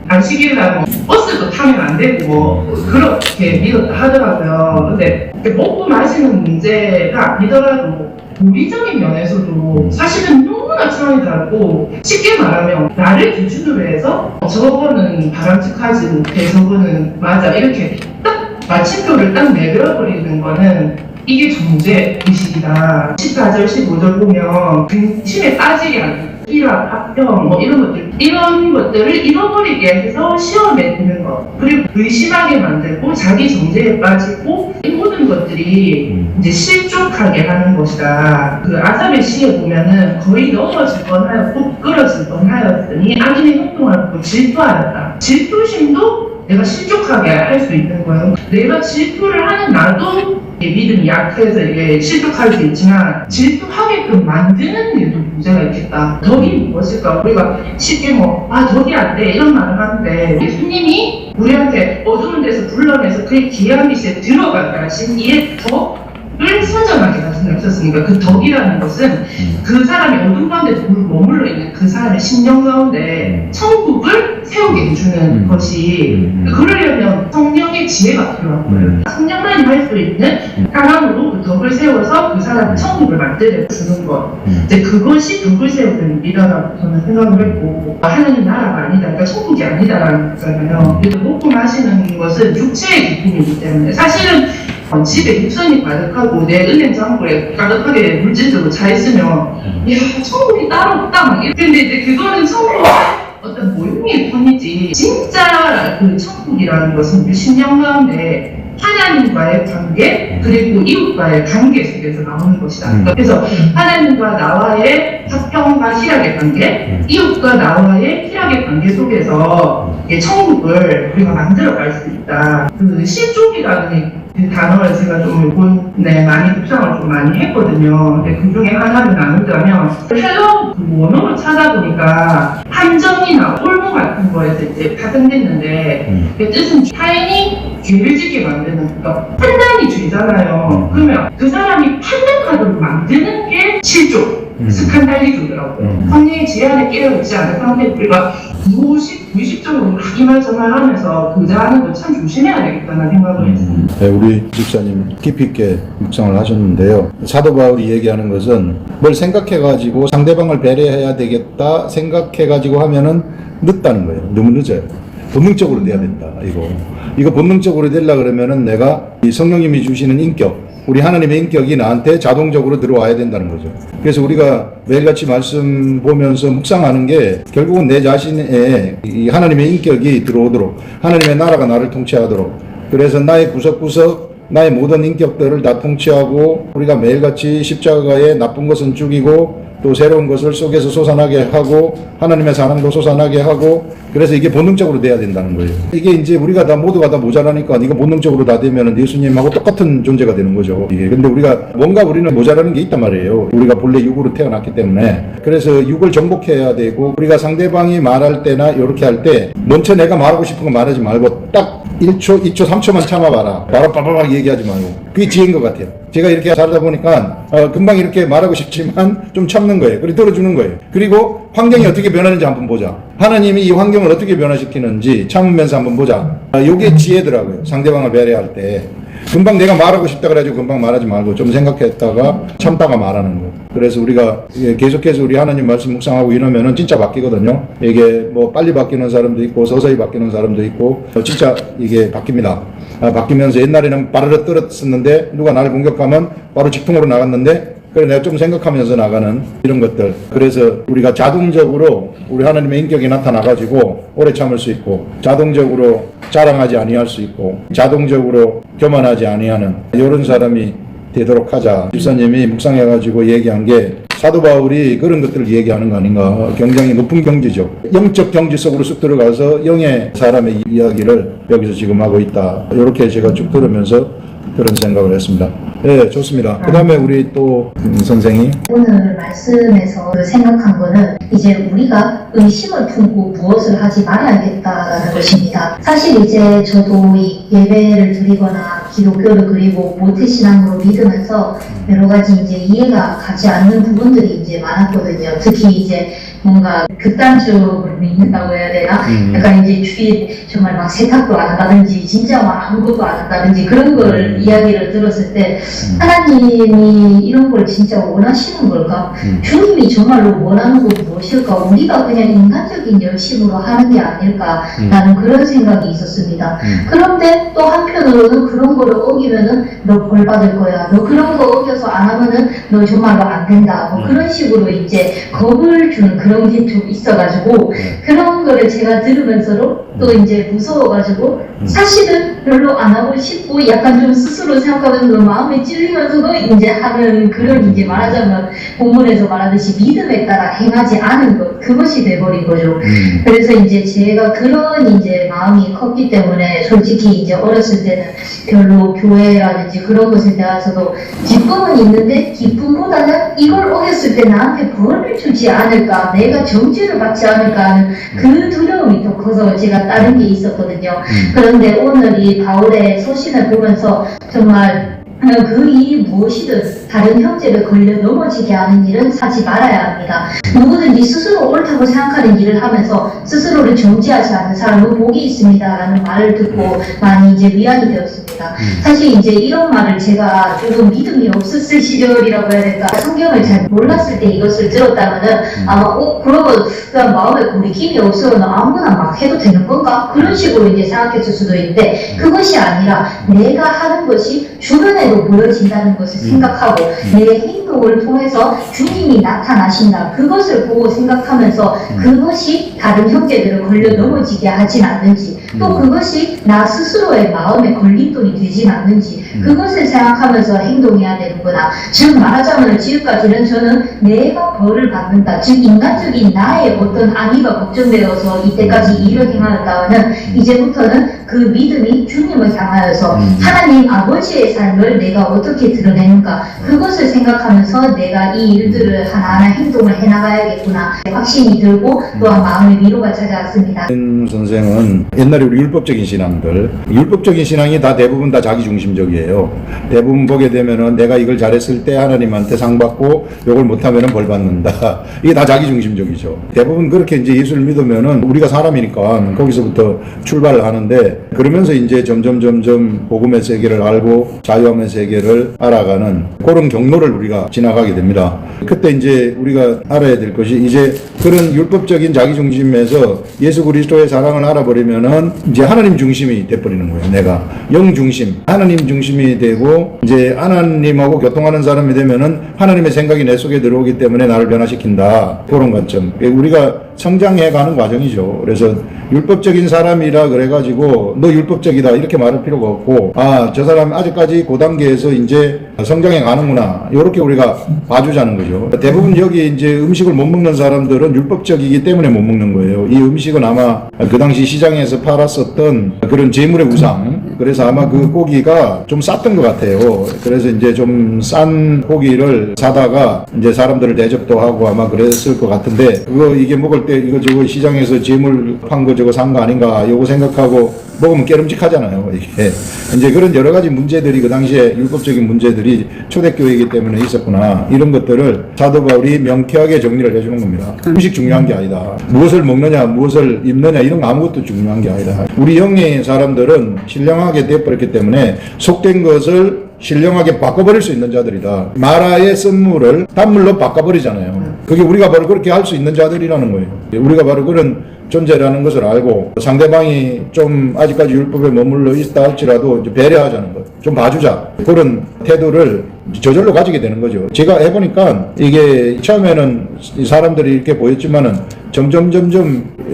안식일이라고 버스도 타면 안 되고 뭐 그렇게 믿었다 하더라고요. 근데 먹고 마시는 문제가 아니더라도 도리적인 면에서도 사실은 너무나 차원이 다르고 쉽게 말하면 나를 기준으로 해서 저거는 바람직하지 못해 저거는 맞아 이렇게 딱 마침표를 딱 내버려버리는 거는 이게 정죄의식이다. 14절, 15절 보면 근심에 빠지게 하는 일학, 합병, 뭐 이런 것들을 잃어버리게 해서 시험에 드는 것, 그리고 의심하게 만들고 자기 정죄에 빠지고 이 모든 것들이 이제 실족하게 하는 것이다. 그 아삽의 시에 보면은 거의 넘어질 뻔하였고 부끄러질 뻔하였으니 악인의 형통을 보고 질투하였다. 질투심도 내가 실족하게 할 수 있는 거예요. 내가 질투를 하는 나도 믿음이 약해서 이게 실족할 수 있지만 질투하게끔 만드는 일도 문제가 있겠다. 덕이 무엇일까? 우리가 쉽게 덕이 안 돼 이런 말을 하는데 예수님이 우리한테 어두운 데서 불러내서 그의 귀한 빛에 들어간다 하신 이의 덕을 선전하게 말씀하셨으니까 그 덕이라는 것은 그 사람이 어둠 가운데 머물러 있는 그 사람의 심령 가운데 천국을 세우게 해주는 것이 그러려면 성령의 지혜가 필요한 거예요. 성령만이 할 수 있는 사람으로 그 덕을 세워서 그 사람의 천국을 만들어 주는 것. 이제 그것이 덕을 세우는 일이라고 저는 생각을 했고 하나님 나라가 아니다. 그러니까 천국이 아니다라는 거잖아요. 그래서 먹고 마시는 것은 육체의 기쁨이기 때문에 사실은 집에 육선이 가득하고 내 은행 잔고에 가득하게 물질적으로 차 있으면 야 천국이 따로 없다 막 이렇게. 근데 이제 그거는 천국 어떤 모형일 뿐이지 진짜 그 천국이라는 것은 우리 신령 가운데 하나님과의 관계 그리고 이웃과의 관계 속에서 나오는 것이다. 그래서 하나님과 나와의 화평과 희락의 관계, 이웃과 나와의 희락의 관계 속에서 천국을 우리가 만들어갈 수 있다. 그 실족이라는 그 단어를 제가 좀 이번에 많이 묵상을 좀 많이 했거든요. 근데 그 중에 하나를 나누자면 헬러 그 원어를 찾아보니까 함정이나 올무 같은 거에서 이제 파생됐는데 그 뜻은 타인이 죄를 짓게 만드는, 그러니까 판단이 죄잖아요. 그러면 그 사람이 판단하도록 만드는 게 실족, 스칸달리조더라고요. 헌의의 제한에 깨어있지 않은 상태 우리가 무의식적으로 막 이말저말 하면서 그자하는 거 참 조심해야 되겠다는 생각을 했습니다.
네, 우리 집사님 깊이 있게 묵상을 하셨는데요. 사도 바울이 얘기하는 것은 뭘 생각해가지고 상대방을 배려해야 되겠다 생각해가지고 하면은 늦다는 거예요. 너무 늦어요. 본능적으로 돼야 된다. 이거 본능적으로 되려고 그러면은 내가 이 성령님이 주시는 인격, 우리 하나님의 인격이 나한테 자동적으로 들어와야 된다는 거죠. 그래서 우리가 매일같이 말씀 보면서 묵상하는 게 결국은 내 자신의 이 하나님의 인격이 들어오도록, 하나님의 나라가 나를 통치하도록, 그래서 나의 구석구석 나의 모든 인격들을 다 통치하고 우리가 매일같이 십자가에 나쁜 것은 죽이고 또 새로운 것을 속에서 솟아나게 하고 하나님의 사랑도 솟아나게 하고, 그래서 이게 본능적으로 돼야 된다는 거예요. 이게 이제 우리가 다 모두가 다 모자라니까 이거 본능적으로 다 되면은 예수님하고 똑같은 존재가 되는 거죠. 이게 근데 우리가 뭔가 우리는 모자라는 게 있단 말이에요. 우리가 본래 육으로 태어났기 때문에. 그래서 육을 정복해야 되고, 우리가 상대방이 말할 때나 이렇게 할 때 먼저 내가 말하고 싶은 거 말하지 말고 딱 1초, 2초, 3초만 참아봐라. 바로 빠바박 얘기하지 말고. 그게 지혜인 것 같아요. 제가 이렇게 살다 보니까 금방 이렇게 말하고 싶지만 좀 참는 거예요. 그리고 들어주는 거예요. 그리고 환경이 어떻게 변하는지 한번 보자. 하나님이 이 환경을 어떻게 변화시키는지 참으면서 한번 보자. 이게 지혜더라고요. 상대방을 배려할 때. 금방 내가 말하고 싶다 그래가지고 금방 말하지 말고 좀 생각했다가 참다가 말하는 거. 그래서 우리가 계속해서 우리 하나님 말씀 묵상하고 이러면은 진짜 바뀌거든요. 이게 뭐 빨리 바뀌는 사람도 있고 서서히 바뀌는 사람도 있고 진짜 이게 바뀝니다. 바뀌면서 옛날에는 빠르르 떨었었는데 누가 나를 공격하면 바로 직통으로 나갔는데, 그래 내가 좀 생각하면서 나가는 이런 것들. 그래서 우리가 자동적으로 우리 하나님의 인격이 나타나가지고 오래 참을 수 있고, 자동적으로 자랑하지 아니할 수 있고, 자동적으로 교만하지 아니하는 이런 사람이 되도록 하자. 집사님이 묵상해가지고 얘기한 게 사도 바울이 그런 것들을 얘기하는 거 아닌가. 굉장히 높은 경지죠. 영적 경지 속으로 쑥 들어가서 영의 사람의 이야기를 여기서 지금 하고 있다. 이렇게 제가 쭉 들으면서 그런 생각을 했습니다. 네, 좋습니다. 그 다음에 우리 또 선생이
오늘 말씀에서 생각한 거는 이제 우리가 의심을 품고 무엇을 하지 말아야겠다라는 것입니다. 사실 이제 저도 이 예배를 드리거나 기독교를 그리고 모태신앙으로 믿으면서 여러 가지 이제 이해가 가지 않는 부분들이 이제 많았거든요. 특히 이제 뭔가 극단적으로 믿는다고 해야 되나? 약간 이제 주일 정말 막 세탁도 안 한다든지 진짜 막 아무것도 안 한다든지 그런 걸 이야기를 들었을 때 하나님이 이런 걸 진짜 원하시는 걸까? 주님이 정말로 원하는 건 무엇일까? 우리가 그냥 인간적인 열심으로 하는 게 아닐까라는 그런 생각이 있었습니다. 그런데 또 한편으로는 그런 거를 어기면은 너 벌 받을 거야. 너 그런 거 어겨서 안 하면은 너 정말로 안 된다. 뭐 그런 식으로 이제 겁을 주는 그런 게 좀 있어가지고 그런 거를 제가 들으면서도 또 이제 무서워가지고 사실은 별로 안 하고 싶고 약간 좀 스스로 생각하면서 마음이 찔리면서도 이제 하는 그런 이제 말하자면 본문에서 말하듯이 믿음에 따라 행하지 않은 것 그것이 돼버린 거죠. 그래서 이제 제가 그런 이제 마음이 컸기 때문에 솔직히 이제 어렸을 때는 별로 교회라든지 그런 것에 대해서도 기쁨은 있는데 기쁨보다는 이걸 어겼을 때 나한테 벌을 주지 않을까 내가 정죄를 받지 않을까 하는 그 두려움이 더 커서 제가 다른 게 있었거든요. 그런데 오늘 이 바울의 소신을 보면서 정말 그 일이 무엇이든 다른 형제를 걸려 넘어지게 하는 일은 하지 말아야 합니다. 누구든지 스스로 옳다고 생각하는 일을 하면서 스스로를 정죄하지 않는 사람은 복이 있습니다라는 말을 듣고 많이 이제 위안이 되었습니다. 사실 이제 이런 말을 제가 조금 믿음이 없었을 시절이라고 해야 될까 성경을 잘 몰랐을 때 이것을 들었다면은 아마 그러면 그냥 마음에 고리낌이 없어요. 아무거나 막 해도 되는 건가? 그런 식으로 이제 생각했을 수도 있는데 그것이 아니라 내가 하는 것이 주변에도 보여진다는 것을 생각하고 내 행동을 통해서 주님이 나타나신다. 그것을 보고 생각하면서 그것이 다른 형제들을 걸려 넘어지게 하진 않는지 또 그것이 나 스스로의 마음에 걸림돌이 되진 않는지 그것을 생각하면서 행동해야 되는구나. 즉 말하자면 지금까지는 저는 내가 벌을 받는다. 즉 인간적인 나의 어떤 안위가 걱정되어서 이때까지 일을 행하였다면 이제부터는 그 믿음이 주님을 향하여서 하나님 아버지의 삶을 내가 어떻게 드러내는가 그것을 생각하면서 내가 이 일들을 하나하나 행동을 해나가야겠구나 확신이 들고 또한 마음의 위로가 찾아왔습니다.
선생은 옛날에 우리 율법적인 신앙들 율법적인 신앙이 다 대부분 다 자기중심적이에요. 대부분 보게 되면은 내가 이걸 잘했을 때 하나님한테 상 받고 이걸 못하면은 벌 받는다. 이게 다 자기중심적이죠. 대부분 그렇게 이제 예수를 믿으면은 우리가 사람이니까 거기서부터 출발을 하는데 그러면서 이제 점점 복음의 세계를 알고 자유함의 세계를 알아가는 그런 경로를 우리가 지나가게 됩니다. 그때 이제 우리가 알아야 될 것이 이제 그런 율법적인 자기중심에서 예수 그리스도의 사랑을 알아버리면은 이제 하나님 중심이 돼버리는 거예요. 내가 영 중심, 하나님 중심이 되고 이제 하나님하고 교통하는 사람이 되면은 하나님의 생각이 내 속에 들어오기 때문에 나를 변화시킨다. 그런 관점. 우리가 성장해가는 과정이죠. 그래서 율법적인 사람이라 그래가지고 너 율법적이다 이렇게 말할 필요가 없고 저 사람 아직까지 그 단계에서 이제 성장해 가는구나 이렇게 우리가 봐주자는 거죠. 대부분 여기 이제 음식을 못 먹는 사람들은 율법적이기 때문에 못 먹는 거예요. 이 음식은 아마 그 당시 시장에서 팔았었던 그런 제물의 우상 그래서 아마 그 고기가 좀 쌌던 것 같아요. 그래서 이제 좀 싼 고기를 사다가 이제 사람들을 대접도 하고 아마 그랬을 것 같은데 그거 이게 먹을 때 이거 저거 시장에서 제물 판 거 저거 산 거 아닌가 요거 생각하고 먹으면 깨름직하잖아요. 이게 이제 그런 여러 가지 문제들이 그 당시에 율법적인 문제들이 초대교회이기 때문에 있었구나. 이런 것들을 사도 바울이 명쾌하게 정리를 해주는 겁니다. 음식 중요한 게 아니다. 무엇을 먹느냐, 무엇을 입느냐 이런 거 아무것도 중요한 게 아니다. 우리 영의 사람들은 신령하게 되어버렸기 때문에 속된 것을 신령하게 바꿔버릴 수 있는 자들이다. 마라의 쓴물을 단물로 바꿔버리잖아요. 그게 우리가 바로 그렇게 할 수 있는 자들이라는 거예요. 우리가 바로 그런 존재라는 것을 알고 상대방이 좀 아직까지 율법에 머물러 있다 할지라도 배려하자는 것, 좀 봐주자 그런 태도를 저절로 가지게 되는 거죠. 제가 해보니까 이게 처음에는 사람들이 이렇게 보였지만은 점점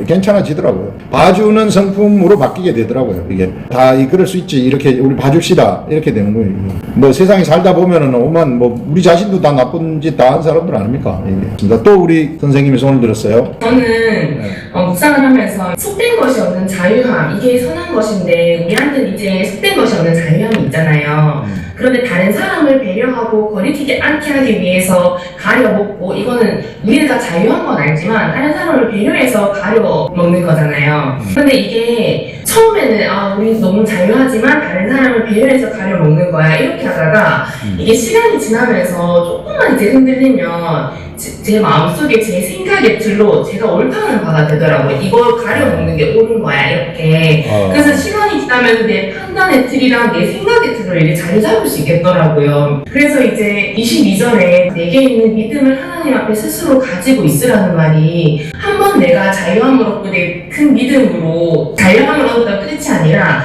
괜찮아지더라고요. 봐주는 성품으로 바뀌게 되더라고요. 이게 다 그럴 수 있지, 이렇게 우리 봐줍시다, 이렇게 되는 거예요. 이게. 뭐 세상에 살다 보면은 오만 뭐 우리 자신도 다 나쁜 짓 다 한 사람들 아닙니까? 이게. 또 우리 선생님이 손을 들었어요.
저는 묵상을 하면서 속된 것이 없는 자유함, 이게 선한 것인데 우리한테는 이제 속된 것이 없는 자유함이 있잖아요. 그런데 다른 사람을 배려하고 거리끼지 않게 하기 위해서 가려먹고, 이거는 우리는 다 자유한 건 알지만 다른 사람을 배려해서 가려먹는 거잖아요. 그런데 이게 처음에는 우리 너무 자유하지만 다른 사람을 배려해서 가려먹는 거야, 이렇게 하다가 이게 시간이 지나면서 조금만 이제 흔들리면 제 마음속에 제 생각의 틀로 제가 옳다는 바가 되더라고요. 이걸 가려먹는 게 옳은 거야, 이렇게. 그래서 시간이 지나면서 내 판단의 틀이랑 내 생각의 틀을 이렇게 자리 잡을 수 있겠더라고요. 그래서 이제 22절에 내게 있는 믿음을 하나님 앞에 스스로 가지고 있으라는 말이, 한 번 내가 자유함을 얻고 내 큰 믿음으로 자유함을 얻었다 끝이 아니라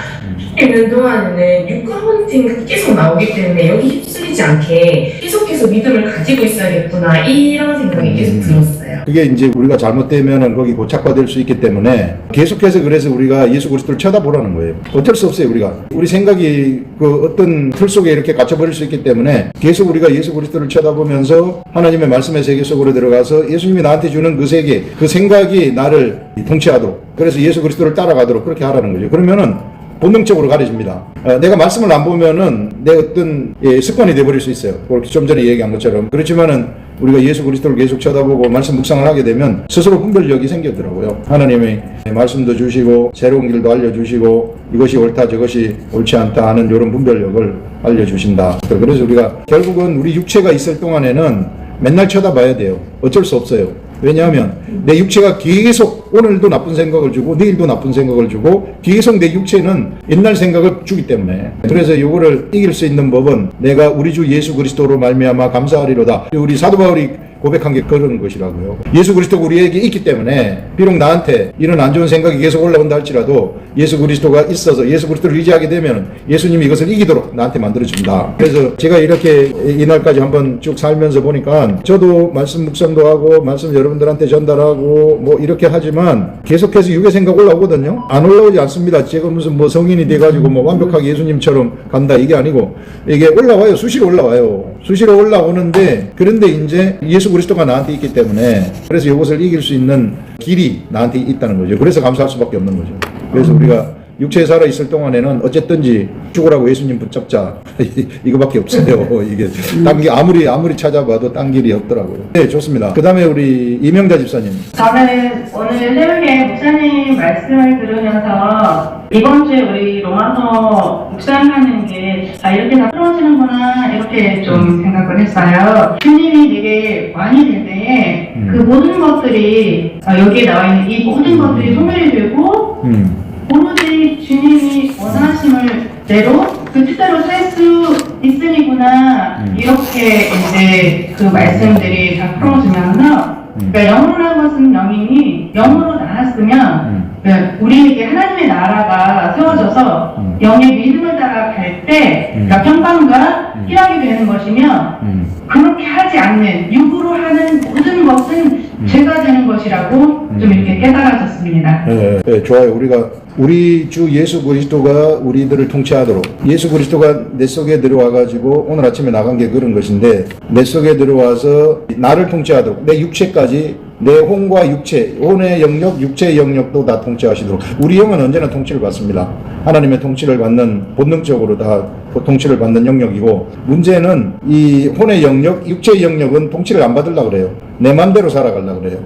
있는 동안에는 육가운팅가 계속 나오기 때문에 여기 휩쓸리지 않게 계속해서 믿음을 가지고 있어야겠구나, 이런 생각이 계속 들었어요.
그게 이제 우리가 잘못되면은 거기 고착화될 수 있기 때문에 계속해서, 그래서 우리가 예수 그리스도를 쳐다보라는 거예요. 어쩔 수 없어요. 우리 생각이 그 어떤 틀 속에 이렇게 갇혀버릴 수 있기 때문에 계속 우리가 예수 그리스도를 쳐다보면서 하나님의 말씀의 세계 속으로 들어가서 예수님이 나한테 주는 그 세계, 그 생각이 나를 통치하도록, 그래서 예수 그리스도를 따라가도록 그렇게 하라는 거죠. 그러면은 본능적으로 가려집니다. 내가 말씀을 안 보면은 내 어떤 습관이 돼버릴 수 있어요. 좀 전에 얘기한 것처럼. 그렇지만은 우리가 예수 그리스도를 계속 쳐다보고 말씀 묵상을 하게 되면 스스로 분별력이 생기더라고요. 하나님이 말씀도 주시고 새로운 길도 알려주시고 이것이 옳다 저것이 옳지 않다 하는 이런 분별력을 알려주신다. 그래서 우리가 결국은 우리 육체가 있을 동안에는 맨날 쳐다봐야 돼요. 어쩔 수 없어요. 왜냐하면 내 육체가 계속 오늘도 나쁜 생각을 주고 내일도 나쁜 생각을 주고 계속 내 육체는 옛날 생각을 주기 때문에, 그래서 이거를 이길 수 있는 법은 내가 우리 주 예수 그리스도로 말미암아 감사하리로다. 우리 사도 바울이 고백한 게 그런 것이라고요. 예수 그리스도가 우리에게 있기 때문에 비록 나한테 이런 안 좋은 생각이 계속 올라온다 할지라도 예수 그리스도가 있어서 예수 그리스도를 의지하게 되면 예수님이 이것을 이기도록 나한테 만들어준다. 그래서 제가 이렇게 이날까지 한번 쭉 살면서 보니까 저도 말씀 묵상도 하고 말씀 여러분들한테 전달하고 뭐 이렇게 하지만 계속해서 육의 생각 올라오거든요. 안 올라오지 않습니다. 제가 무슨 뭐 성인이 돼가지고 뭐 완벽하게 예수님처럼 간다 이게 아니고 이게 올라와요. 수시로 올라와요. 수시로 올라오는데, 그런데 이제 예수 그리스도가 나한테 있기 때문에 그래서 이것을 이길 수 있는 길이 나한테 있다는 거죠. 그래서 감사할 수밖에 없는 거죠. 그래서 우리가 육체에 살아 있을 동안에는 어쨌든지 죽으라고 예수님 붙잡자 이거밖에 없어요. 이게 딴 길 아무리 찾아봐도 딴 길이 없더라고요. 네, 좋습니다. 그다음에 우리 이명자 집사님.
저는 오늘 새벽에 목사님 말씀을 들으면서 이번 주에 우리 로마서 묵상하는 게 이렇게 다 풀어지는구나, 이렇게 좀 생각을 했어요. 주님이 내게 왕이 될 때에 그 모든 것들이 여기에 나와 있는 이 모든 것들이 소멸이 되고 오로지 주님이 원하심을 대로 그 뜻대로 살 수 있으니구나, 이렇게 이제 그 말씀들이 다 풀어지면서, 그러니까 영으로라는 것은 영이니 영으로 나았으면 그러니까 우리에게 하나님의 나라가 세워져서 영의 믿음을 따라 갈 때 그러니까 평강과 희락이 되는 것이며, 그렇게 하지 않는 육으로 하는 모든 것은 죄가 되는 것이라고 좀 이렇게 깨달아졌습니다.
네, 좋아요. 우리 주 예수 그리스도가 우리들을 통치하도록, 예수 그리스도가 내 속에 들어와가지고 오늘 아침에 나간 게 그런 것인데, 내 속에 들어와서 나를 통치하도록, 내 육체까지, 내 혼과 육체, 혼의 영역, 육체의 영역도 다 통치하시도록. 우리 영은 언제나 통치를 받습니다. 하나님의 통치를 받는, 본능적으로 다 통치를 받는 영역이고, 문제는 이 혼의 영역, 육체의 영역은 통치를 안 받으려고 그래요. 내 맘대로 살아가려고 그래요.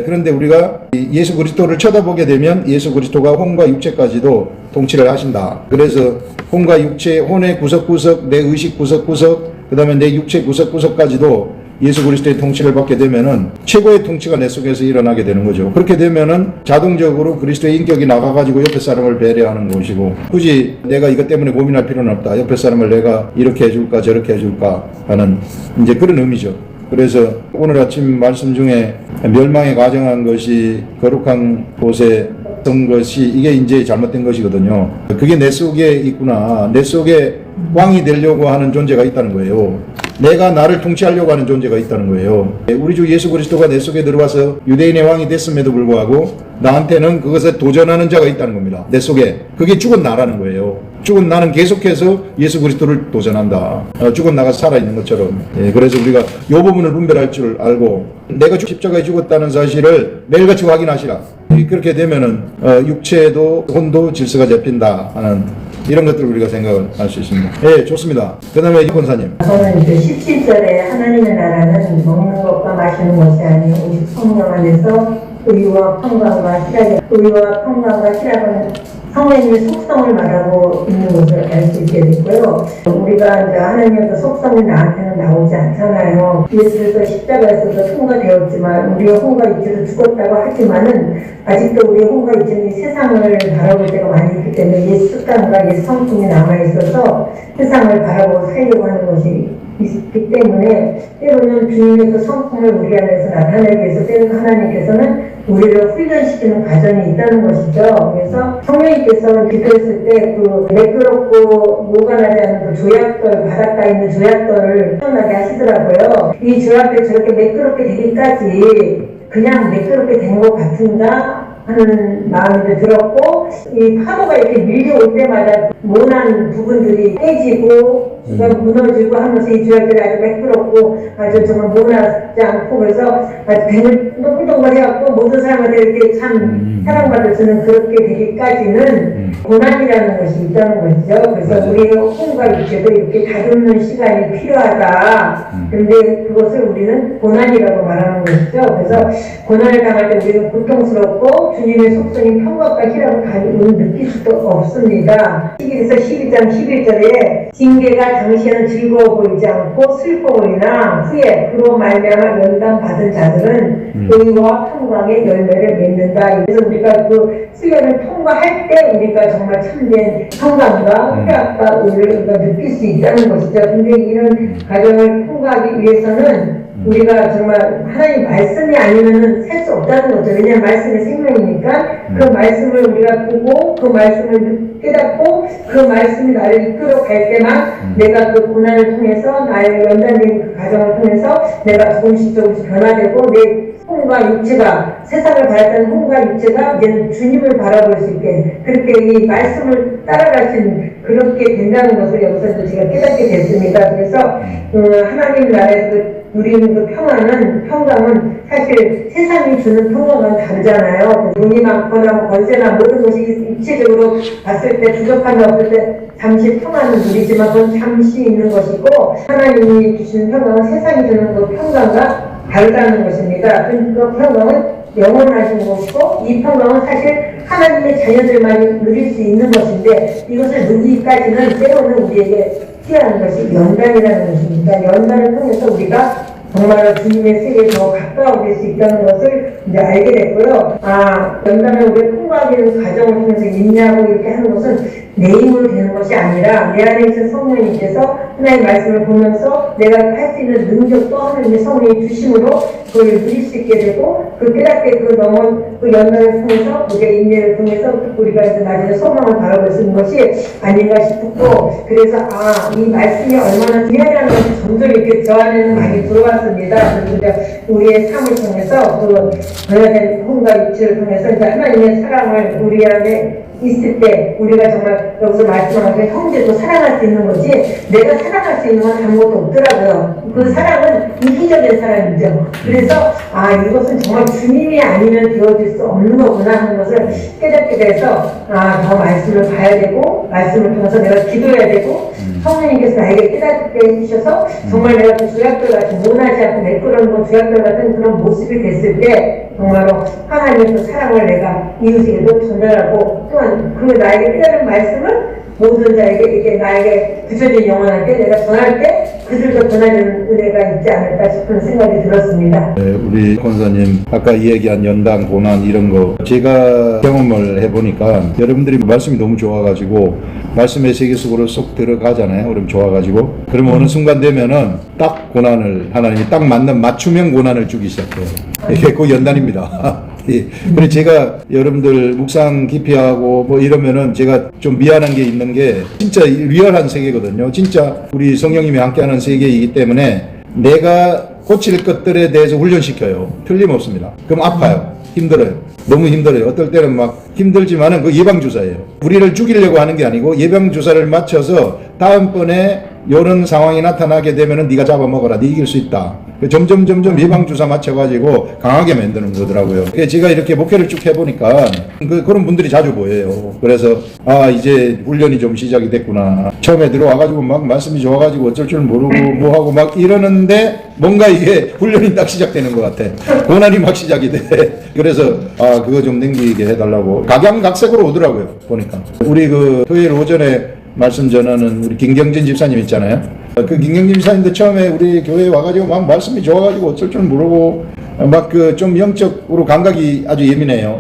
그런데 우리가 예수 그리스도를 쳐다보게 되면 예수 그리스도가 혼과 육체까지도 통치를 하신다. 그래서 혼과 육체, 혼의 구석구석, 내 의식 구석구석, 그 다음에 내 육체 구석구석까지도 예수 그리스도의 통치를 받게 되면은 최고의 통치가 내 속에서 일어나게 되는 거죠. 그렇게 되면은 자동적으로 그리스도의 인격이 나가가지고 옆에 사람을 배려하는 것이고, 굳이 내가 이것 때문에 고민할 필요는 없다. 옆에 사람을 내가 이렇게 해줄까 저렇게 해줄까 하는 이제 그런 의미죠. 그래서 오늘 아침 말씀 중에 멸망에 가정한 것이 거룩한 곳에 던 것이 이게 이제 잘못된 것이거든요. 그게 내 속에 있구나. 내 속에 왕이 되려고 하는 존재가 있다는 거예요. 내가 나를 통치하려고 하는 존재가 있다는 거예요. 우리 주 예수 그리스도가 내 속에 들어와서 유대인의 왕이 됐음에도 불구하고 나한테는 그것에 도전하는 자가 있다는 겁니다. 내 속에. 그게 죽은 나라는 거예요. 죽은 나는 계속해서 예수 그리스도를 도전한다. 죽은 나가 살아있는 것처럼. 그래서 우리가 이 부분을 분별할 줄 알고 내가 십자가에 죽었다는 사실을 매일같이 확인하시라. 그렇게 되면은 육체도 혼도 질서가 잡힌다 하는 이런 것들을 우리가 생각을 할 수 있습니다. 예, 좋습니다. 그 다음에 이 권사님.
저는 그 17절에 하나님의 나라는 먹는 것과 마시는 것이 아니요 오직 성령 안에서 의와 평강과 희락이, 의와 평강과 희락은 성령님의 속성을 말하고 있는 것을 알 수 있게 됐고요. 우리가 이제 하나님의 그 속성이 나한테는 나오지 않잖아요. 예수께서 십자가에서도 통과되었지만 우리의 혼과 육체도 죽었다고 하지만은 아직도 우리의 혼과 육체는 세상을 바라볼 때가 많이 있기 때문에 옛 습관과 옛 성품이 남아있어서 세상을 바라보고 살려고 하는 것이 있기 때문에 때로는 주님의 그 성품을 우리 안에서 나타내기 위해서 때로는 하나님께서는 우리를 훈련시키는 과정이 있다는 것이죠. 그래서 성령님께서 기도했을 때 그 매끄럽고 녹아나지 않는 그 조약돌, 바닷가에 있는 조약돌을 태어나게 하시더라고요. 이 조약돌이 저렇게 매끄럽게 되기까지 그냥 매끄럽게 된 것 같은가 하는 마음이 들었고, 이 파도가 이렇게 밀려올 때마다 모난 부분들이 깨지고 무너지고 하면서 이 조약들이 아주 매끄럽고 아주 정말 모나지 않고, 그래서 아주 뱀을 동글동글해갖고 모든 사람한테 이렇게 참 사랑받을 수는 그렇게 되기까지는 고난이라는 것이 있다는 것이죠. 그래서 우리의 혼과 육체도 이렇게 다듬는 시간이 필요하다. 근데 그것을 우리는 고난이라고 말하는 것이죠. 그래서 고난을 당할 때 우리는 고통스럽고 주님의 속성인 평강과 희락을 느낄 수도 없습니다. 11에서 12장 11절에 징계가 당시에는 즐거워 보이지 않고 슬퍼 보이나 후에 그로 말미암아 연단 받은 자들은 의와 평강의 열매를 맺는다. 그래서 우리가 그 수련을 통과할 때 우리가 정말 참된 평강과 희락과 우리가 느낄 수 있다는 것이죠. 근데 이런 과정을 통과하기 위해서는 우리가 정말 하나님 말씀이 아니면은 살 수 없다는 거죠. 왜냐하면 말씀이 생명이니까 그 말씀을 우리가 보고 그 말씀을 깨닫고 그 말씀이 나를 이끌어 갈 때만 내가 그 고난을 통해서 나의 연단된 그 과정을 통해서 내가 조금씩 변화되고 내 혼과 육체가 세상을 바랐던 혼과 육체가 이제는 주님을 바라볼 수 있게 그렇게 이 말씀을 따라갈 수 있는 그렇게 된다는 것을 여기서 제가 깨닫게 됐습니다. 그래서 하나님 나라에서 누리는 그 평강은 사실 세상이 주는 평강과는 다르잖아요. 돈이 많거나 권세나 모든 것이 입체적으로 봤을 때 부족함이 없을 때 잠시 평안을 누리지만 그건 잠시 있는 것이고 하나님이 주시는 평강은 세상이 주는 그 평강과 다르다는 것입니다. 그 평강은 영원하신 것이고 이 평강은 사실 하나님의 자녀들만이 누릴 수 있는 것인데 이것을 누리기까지는 때로는 우리에게 필요한 것이 연단이라는 것입니다. 연단을 통해서 우리가 정말로 주님의 세계에 더 가까워질 수 있다는 것을 이제 알게 됐고요. 연단을 우리가 통과하는 과정을 통해서 인내하고 이렇게 하는 것은 내 힘으로 되는 것이 아니라 내 안에 있는 성령님께서 하나님의 말씀을 보면서 내가 할 수 있는 능력도 하나님의 성령이 주심으로 그걸 누릴 수 있게 되고 그 깨닫게 그 연단을 통해서 우리가 인내를 통해서 우리가 이제 나중에 소망을 바라볼 수 있는 것이 아닌가 싶고 그래서 이 말씀이 얼마나 중요하다는 것이 점점 이렇게 저 안에는 많이 들어왔습니다. 그래서 우리의 삶을 통해서 그 변화된 혼과 육체를 통해서 이제 하나님의 사랑을 우리 안에 있을 때 우리가 정말 여기서 말씀하는 게 형제도 사랑할 수 있는 거지 내가 사랑할 수 있는 건 아무것도 없더라고요. 그 사랑은 이기적인 사랑이죠. 그래서 이것은 정말 주님이 아니면 되어질 수 없는 거구나 하는 것을 깨닫게 돼서 더 말씀을 봐야 되고 말씀을 통해서 내가 기도해야 되고 성령님께서 나에게 깨닫게 해주셔서 정말 내가 그 조약돌 같은 모나지 않고 매끄러운 조약돌 같은 그런 모습이 됐을 때 정말로 하나님의 그 사랑을 내가 이웃에게도 전달하고 또한 그 나에게 깨달은 말씀을 모든 자에게 이렇게 나에게 부처진 영혼한테 내가 전할 때 그들도 전하는 은혜가 있지 않을까 싶은 생각이 들었습니다.
네, 우리 권사님 아까 이야기한 연단, 고난 이런 거 제가 경험을 해보니까 여러분들이 말씀이 너무 좋아가지고 말씀의 세계 속으로 쏙 들어가잖아요. 그럼 좋아가지고 그러면 어느 순간 되면은 딱 고난을 하나님이 딱 맞는 맞춤형 고난을 주기 시작해요. 이게 그 연단입니다. 예. 그래서 제가 여러분들 묵상 기피하고 뭐 이러면은 제가 좀 미안한 게 있는 게 진짜 리얼한 세계거든요. 진짜 우리 성령님이 함께하는 세계이기 때문에 내가 고칠 것들에 대해서 훈련시켜요. 틀림없습니다. 그럼 아파요. 힘들어요. 너무 힘들어요. 어떨 때는 막 힘들지만은 그 예방주사예요. 우리를 죽이려고 하는 게 아니고 예방주사를 맞춰서 다음번에 이런 상황이 나타나게 되면은 네가 잡아먹어라. 네 이길 수 있다. 점점 예방주사 맞춰가지고 강하게 만드는 거더라고요. 제가 이렇게 목회를 쭉 해보니까 그런 분들이 자주 보여요. 그래서 이제 훈련이 좀 시작이 됐구나. 처음에 들어와가지고 막 말씀이 좋아가지고 어쩔 줄 모르고 뭐하고 막 이러는데 뭔가 이게 훈련이 딱 시작되는 것 같아. 고난이 막 시작이 돼. 그래서 그거 좀 넘기게 해달라고 각양각색으로 오더라고요. 보니까 우리 그 토요일 오전에 말씀 전하는 우리 김경진 집사님 있잖아요. 그 김경진 집사님도 처음에 우리 교회에 와가지고 막 말씀이 좋아가지고 어쩔 줄 모르고 막 그 좀 영적으로 감각이 아주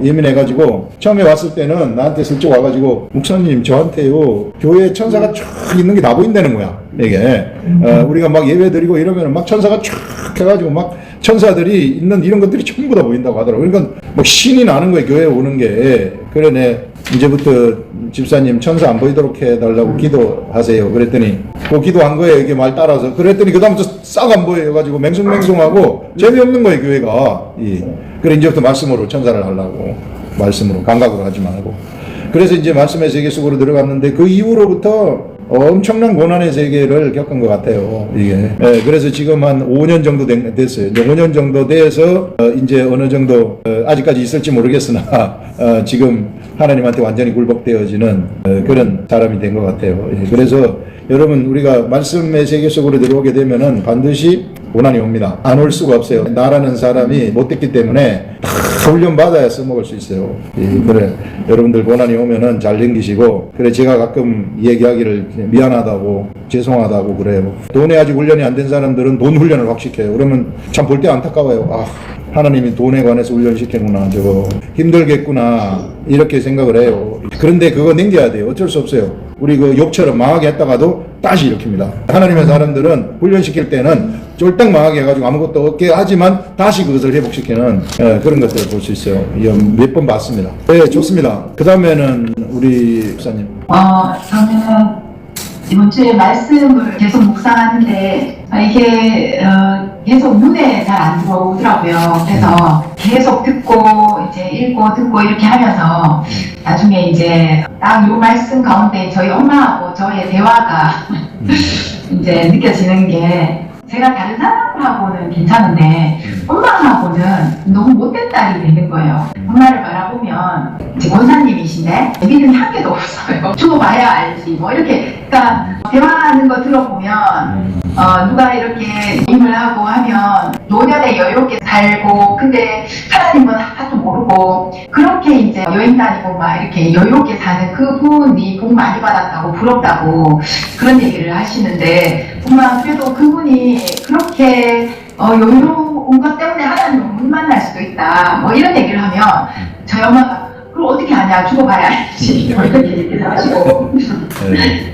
예민해가지고 처음에 왔을 때는 나한테 슬쩍 와가지고 목사님 저한테요 교회에 천사가 쫙 있는 게 나 보인다는 거야. 이게 우리가 막 예배 드리고 이러면 막 천사가 쫙 해가지고 막 천사들이 있는 이런 것들이 전부 다 보인다고 하더라고. 그러니까 막 신이 나는 거예요. 교회에 오는 게. 그래 내 이제부터 집사님 천사 안 보이도록 해달라고 기도하세요. 그랬더니 그 기도한 거예요. 이게 말 따라서. 그랬더니 그 다음부터 싹 안 보여가지고 맹숭맹숭하고 재미없는 거예요. 교회가. 그래 이제부터 말씀으로 천사를 하려고. 말씀으로 감각으로 하지 말고. 그래서 이제 말씀의 세계 속으로 들어갔는데 그 이후로부터 엄청난 고난의 세계를 겪은 것 같아요. 이게. 그래서 지금 한 5년 정도 됐어요. 이제 5년 정도 돼서 이제 어느 정도 아직까지 있을지 모르겠으나 지금 하나님한테 완전히 굴복되어지는 그런 사람이 된 것 같아요. 그래서 여러분 우리가 말씀의 세계 속으로 들어오게 되면은 반드시 고난이 옵니다. 안 올 수가 없어요. 나라는 사람이 못됐기 때문에 다 훈련 받아야 써먹을 수 있어요. 그래 여러분들 고난이 오면은 잘 넘기시고 그래 제가 가끔 얘기하기를 미안하다고 죄송하다고 그래요. 돈에 아직 훈련이 안 된 사람들은 돈 훈련을 확 시켜요. 그러면 참 볼 때 안타까워요. 하나님이 돈에 관해서 훈련시켰구나. 저거 힘들겠구나 이렇게 생각을 해요. 그런데 그거 넘겨야 돼요. 어쩔 수 없어요. 우리 그 욥처럼 망하게 했다가도 다시 일으킵니다. 하나님의 사람들은 훈련시킬 때는 쫄딱 망하게 해가지고 아무것도 없게 하지만 다시 그것을 회복시키는 그런 것들을 볼 수 있어요. 몇 번 봤습니다. 네, 좋습니다. 그 다음에는 우리 목사님.
저는 이번 주에 말씀을 계속 묵상하는데 이게 계속 눈에 잘 안 들어오더라고요. 그래서 계속 듣고 이제 읽고 듣고 이렇게 하면서 나중에 이제 딱 요 말씀 가운데 저희 엄마하고 저의 대화가 이제 느껴지는 게 제가 다른 사람하고는 괜찮은데 엄마하고는 너무 못된 딸이 되는 거예요. 엄마를 바라보면 이제 권사님이신데 믿음이 한 개도 없어요. 죽어봐야 알지 뭐 이렇게. 그러니까 대화하는 거 들어보면 누가 이렇게 힘을 하고 하면 노년에 여유롭게 살고 근데 하나님은 하나도 모르고 그렇게 이제 여행 다니고 막 이렇게 여유롭게 사는 그분이 복 많이 받았다고 부럽다고 그런 얘기를 하시는데 엄마 그래도 그분이 그렇게 여유로운 것 때문에 하나님을 못 만날 수도 있다 뭐 이런 얘기를 하면 저희 엄마가 그걸 어떻게 아냐 죽어봐야 알지 이렇게 얘기를 하시고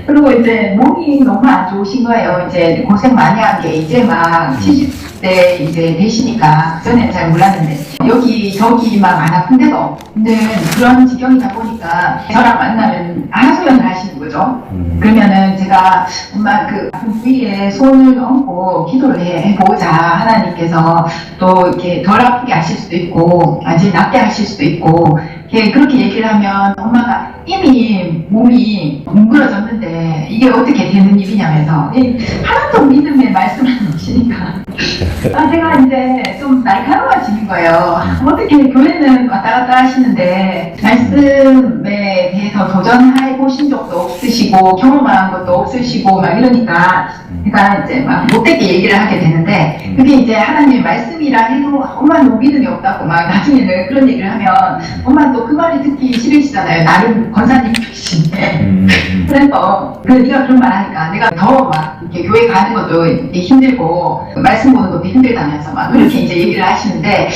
그리고 이제 몸이 너무 안 좋으신 거예요. 이제 고생 많이 한 게 이제 막 70대 이제 되시니까 그전에는 잘 몰랐는데 여기 저기 막 안 아픈데도 없는 그런 지경이다 보니까 저랑 만나면 하소연을 하시는 거죠. 그러면은 제가 엄마 그 아픈 부위에 손을 얹고 기도를 해보자. 하나님께서 또 이렇게 덜 아프게 하실 수도 있고 아직 낫게 하실 수도 있고 그렇게 얘기를 하면 엄마가 이미 몸이 뭉그러졌는데 이게 어떻게 되는 일이냐면서 하나도 믿음의 말씀을 하시니까 제가 이제 좀 날카로워지는 거예요. 어떻게 교회는 왔다 갔다 하시는데 말씀에 대해서 도전해 보신 적도 없으시고 경험한 것도 없으시고 막 이러니까 제가 이제 막 못되게 얘기를 하게 되는데 그게 이제 하나님의 말씀이라 해도 엄마는 믿음이 없다고 막 나중에는 그런 얘기를 하면 엄마는 또 그 말이 듣기 싫으시잖아요. 나름 권사님이신데 그래서 네가 그런 말 하니까 내가 더 막 이렇게 교회 가는 것도 힘들고 말씀 보는 것도 힘들다면서 막 그렇게 이제 얘기를 하시는데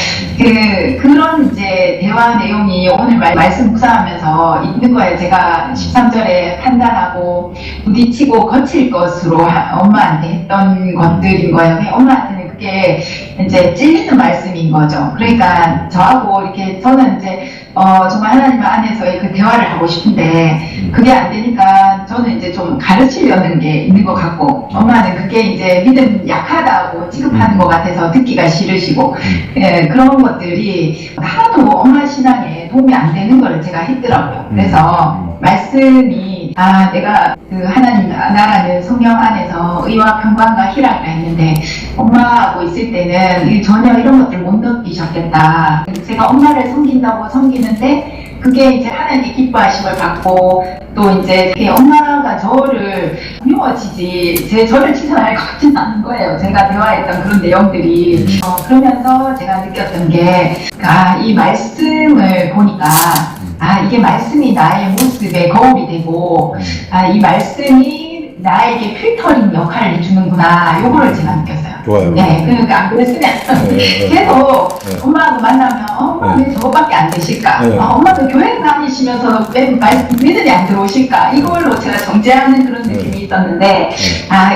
그런 이제 대화 내용이 오늘 말씀 묵상하면서 있는 거예요. 제가 13절에 판단하고 부딪히고 거칠 것으로 엄마한테 했던 것들인 거예요. 엄마한테는 그게 이제 찔리는 말씀인 거죠. 그러니까 저하고 이렇게 저는 이제 정말 하나님 안에서의 그 대화를 하고 싶은데 그게 안 되니까 저는 이제 좀 가르치려는 게 있는 것 같고 엄마는 그게 이제 믿음 약하다고 취급하는 것 같아서 듣기가 싫으시고 예, 그런 것들이 하나도 엄마 신앙에 도움이 안 되는 걸 제가 했더라고요. 그래서 말씀이 내가 그 하나님 나라는 성령 안에서 의와 평강과 희락이라 했는데 엄마하고 있을 때는 전혀 이런 것들 못 느끼셨겠다. 제가 엄마를 섬긴다고 섬기는데 그게 이제 하나님께 기뻐하심을 받고 또 이제 엄마가 저를 미워지지 저를 칭찬할 것 같지는 않은 거예요. 제가 대화했던 그런 내용들이 그러면서 제가 느꼈던 게 이 말씀을 보니까 이게 말씀이 나의 모습에 거울이 되고 이 말씀이 나에게 필터링 역할을 해주는구나. 요거를 제가 느꼈어요.
좋아요.
네, 그러니까 안 그랬으면 계속 엄마하고 만나면 엄마 왜 저것밖에 안 되실까? 엄마도 교회 다니시면서 왜 믿음이 안 들어오실까? 이걸로 제가 정죄하는 그런 느낌이 있었는데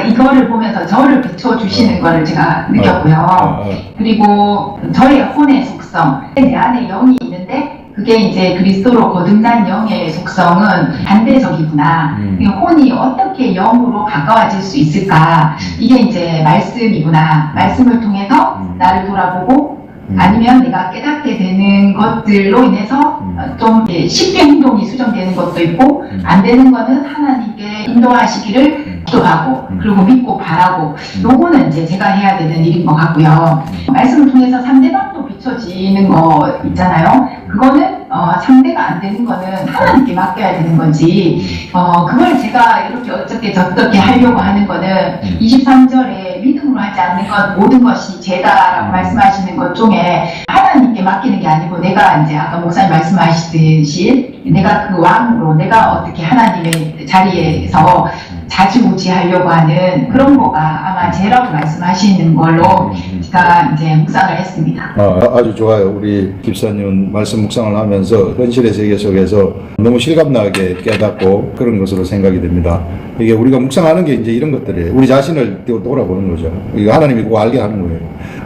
이거를 보면서 저를 비춰주시는 거를 제가 느꼈고요. 그리고 저의 혼의 속성, 내 안에 영이 있는데 그게 이제 그리스도로 거듭난 영의 속성은 반대적이구나. 혼이 어떻게 영으로 가까워질 수 있을까? 이게 이제 말씀이구나. 말씀을 통해서 나를 돌아보고 아니면 내가 깨닫게 되는 것들로 인해서 좀 쉽게 행동이 수정되는 것도 있고 안 되는 거는 하나님께 인도하시기를 기도하고 그리고 믿고 바라고 요거는 이제 제가 해야 되는 일인 것 같고요. 말씀을 통해서 상대방도 비춰지는 거 있잖아요. 그거는 상대가 안 되는 거는 하나님께 맡겨야 되는 거지 그걸 제가 이렇게 어떻게 저떻게 하려고 하는 거는 23절에 믿음으로 하지 않는 것 모든 것이 죄다라고 말씀하시는 것 중에 하나님께 맡기는 게 아니고 내가 이제 아까 목사님 말씀하시듯이 내가 그 왕으로 내가 어떻게 하나님의 자리에서 자지우지하려고 하는 그런 거가 아마 죄라고 말씀하시는 걸로 제가 이제 묵상을 했습니다.
아주 좋아요. 우리 집사님은 말씀 묵상을 하면서 현실의 세계 속에서 너무 실감나게 깨닫고 그런 것으로 생각이 됩니다. 이게 우리가 묵상하는 게 이제 이런 것들이에요. 우리 자신을 돌아보는 거죠. 이거 하나님이 꼭 알게 하는 거예요.